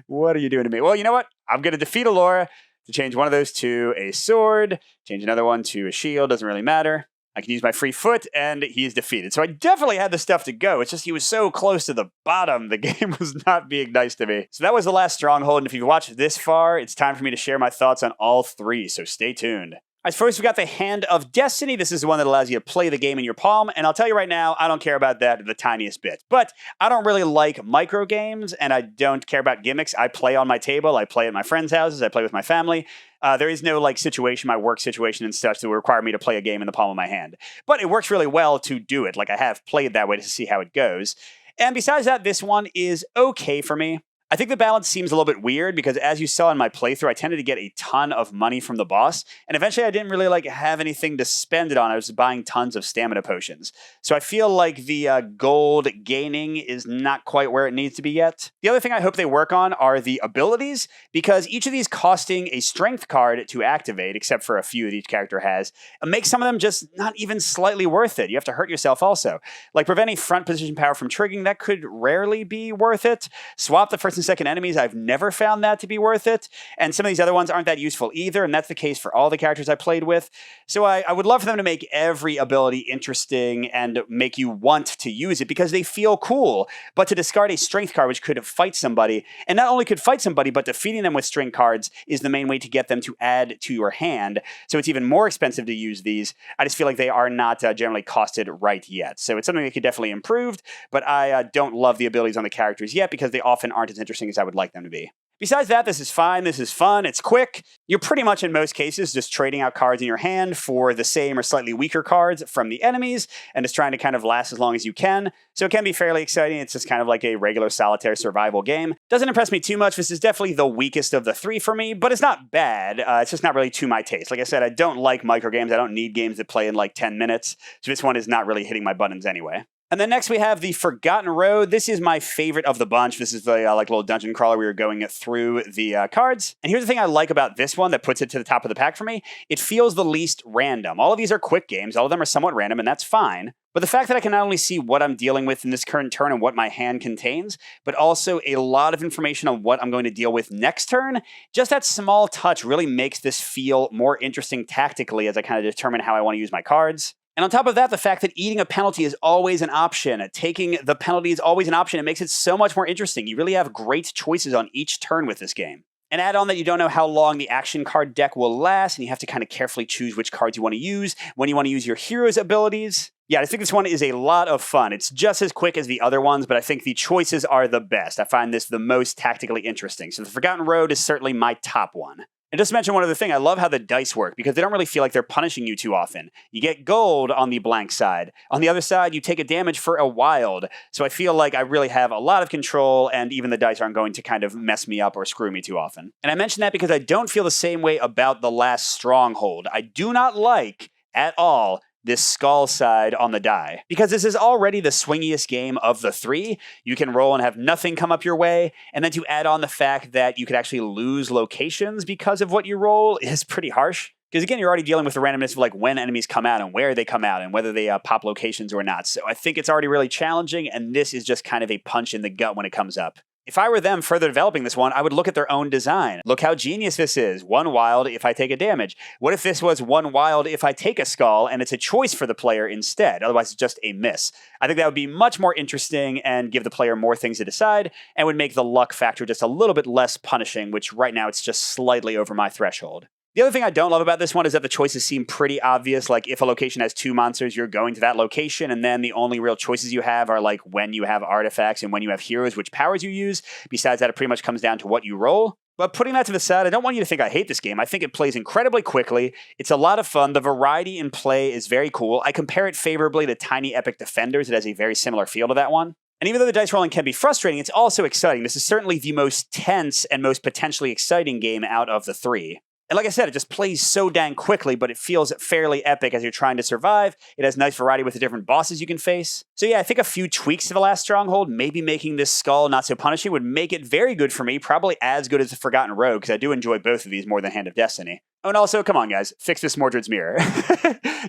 What are you doing to me? Well, you know what? I'm going to defeat a Laura to change one of those to a sword, change another one to a shield, doesn't really matter. I can use my free foot, and he's defeated. So I definitely had the stuff to go. It's just he was so close to the bottom, the game was not being nice to me. So that was the Last Stronghold, and if you've watched this far, it's time for me to share my thoughts on all 3, so stay tuned. All right, first, we got the Hand of Destiny. This is the one that allows you to play the game in your palm, and I'll tell you right now, I don't care about that the tiniest bit. But I don't really like micro games, and I don't care about gimmicks. I play on my table, I play at my friends' houses, I play with my family. There is no situation, my work situation and stuff, that would require me to play a game in the palm of my hand. But it works really well to do it. Like, I have played that way to see how it goes. And besides that, this one is okay for me. I think the balance seems a little bit weird because, as you saw in my playthrough, I tended to get a ton of money from the boss, and eventually I didn't really have anything to spend it on. I was buying tons of stamina potions. So I feel like the gold gaining is not quite where it needs to be yet. The other thing I hope they work on are the abilities, because each of these costing a strength card to activate, except for a few that each character has, makes some of them just not even slightly worth it. You have to hurt yourself also. Like preventing front position power from triggering, that could rarely be worth it. Swap the first and second enemies, I've never found that to be worth it. And some of these other ones aren't that useful either, and that's the case for all the characters I played with. So I would love for them to make every ability interesting and make you want to use it because they feel cool. But to discard a strength card which could fight somebody, and not only could fight somebody, but defeating them with strength cards is the main way to get them to add to your hand. So it's even more expensive to use these. I just feel like they are not generally costed right yet. So it's something that could definitely improve, but I don't love the abilities on the characters yet because they often aren't as interesting as I would like them to be. Besides that, this is fine, this is fun, it's quick. You're pretty much in most cases just trading out cards in your hand for the same or slightly weaker cards from the enemies and just trying to kind of last as long as you can. So it can be fairly exciting. It's just kind of like a regular solitaire survival game. Doesn't impress me too much. This is definitely the weakest of the 3 for me, but it's not bad. It's just not really to my taste. Like I said, I don't like micro games. I don't need games that play in like 10 minutes. So this one is not really hitting my buttons anyway. And then next we have the Forgotten Road. This is my favorite of the bunch. This is the like little dungeon crawler we were going through the cards. And here's the thing I like about this one that puts it to the top of the pack for me. It feels the least random. All of these are quick games. All of them are somewhat random, and that's fine. But the fact that I can not only see what I'm dealing with in this current turn and what my hand contains, but also a lot of information on what I'm going to deal with next turn, just that small touch really makes this feel more interesting tactically as I kind of determine how I want to use my cards. And on top of that, the fact that eating a penalty is always an option, taking the penalty is always an option, it makes it so much more interesting. You really have great choices on each turn with this game. And add on that you don't know how long the action card deck will last, and you have to kind of carefully choose which cards you want to use, when you want to use your hero's abilities. Yeah, I think this one is a lot of fun. It's just as quick as the other ones, but I think the choices are the best. I find this the most tactically interesting. So the Forgotten Road is certainly my top one. And just to mention one other thing, I love how the dice work because they don't really feel like they're punishing you too often. You get gold on the blank side. On the other side, you take a damage for a wild. So I feel like I really have a lot of control, and even the dice aren't going to kind of mess me up or screw me too often. And I mention that because I don't feel the same way about the Last Stronghold. I do not like at all this skull side on the die. Because this is already the swingiest game of the three. You can roll and have nothing come up your way, and then to add on the fact that you could actually lose locations because of what you roll is pretty harsh. Because again, you're already dealing with the randomness of like when enemies come out and where they come out and whether they pop locations or not. So I think it's already really challenging, and this is just kind of a punch in the gut when it comes up. If I were them further developing this one, I would look at their own design. Look how genius this is. 1 wild if I take a damage. What if this was 1 wild if I take a skull and it's a choice for the player instead? Otherwise, it's just a miss. I think that would be much more interesting and give the player more things to decide and would make the luck factor just a little bit less punishing, which right now it's just slightly over my threshold. The other thing I don't love about this one is that the choices seem pretty obvious. Like if a location has 2 monsters, you're going to that location, and then the only real choices you have are like when you have artifacts and when you have heroes, which powers you use. Besides that, it pretty much comes down to what you roll. But putting that to the side, I don't want you to think I hate this game. I think it plays incredibly quickly. It's a lot of fun. The variety in play is very cool. I compare it favorably to Tiny Epic Defenders. It has a very similar feel to that one. And even though the dice rolling can be frustrating, it's also exciting. This is certainly the most tense and most potentially exciting game out of the three. And like I said, it just plays so dang quickly, but it feels fairly epic as you're trying to survive. It has nice variety with the different bosses you can face. So yeah, I think a few tweaks to the Last Stronghold, maybe making this skull not so punishing, would make it very good for me, probably as good as the Forgotten Road, because I do enjoy both of these more than Hand of Destiny. Oh, and also, come on guys, fix this Mordred's Mirror.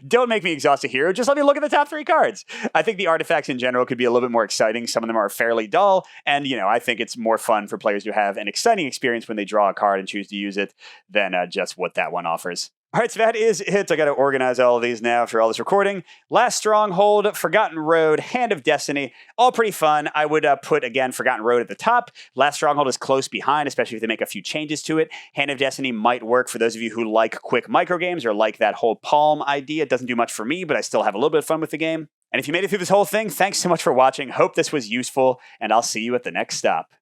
Don't make me exhaust a hero, just let me look at the top 3 cards. I think the artifacts in general could be a little bit more exciting. Some of them are fairly dull, and I think it's more fun for players to have an exciting experience when they draw a card and choose to use it than just what that one offers. All right, so that is it. I got to organize all of these now for all this recording. Last Stronghold, Forgotten Road, Hand of Destiny, all pretty fun. I would put, again, Forgotten Road at the top. Last Stronghold is close behind, especially if they make a few changes to it. Hand of Destiny might work for those of you who like quick microgames or like that whole palm idea. It doesn't do much for me, but I still have a little bit of fun with the game. And if you made it through this whole thing, thanks so much for watching. Hope this was useful, and I'll see you at the next stop.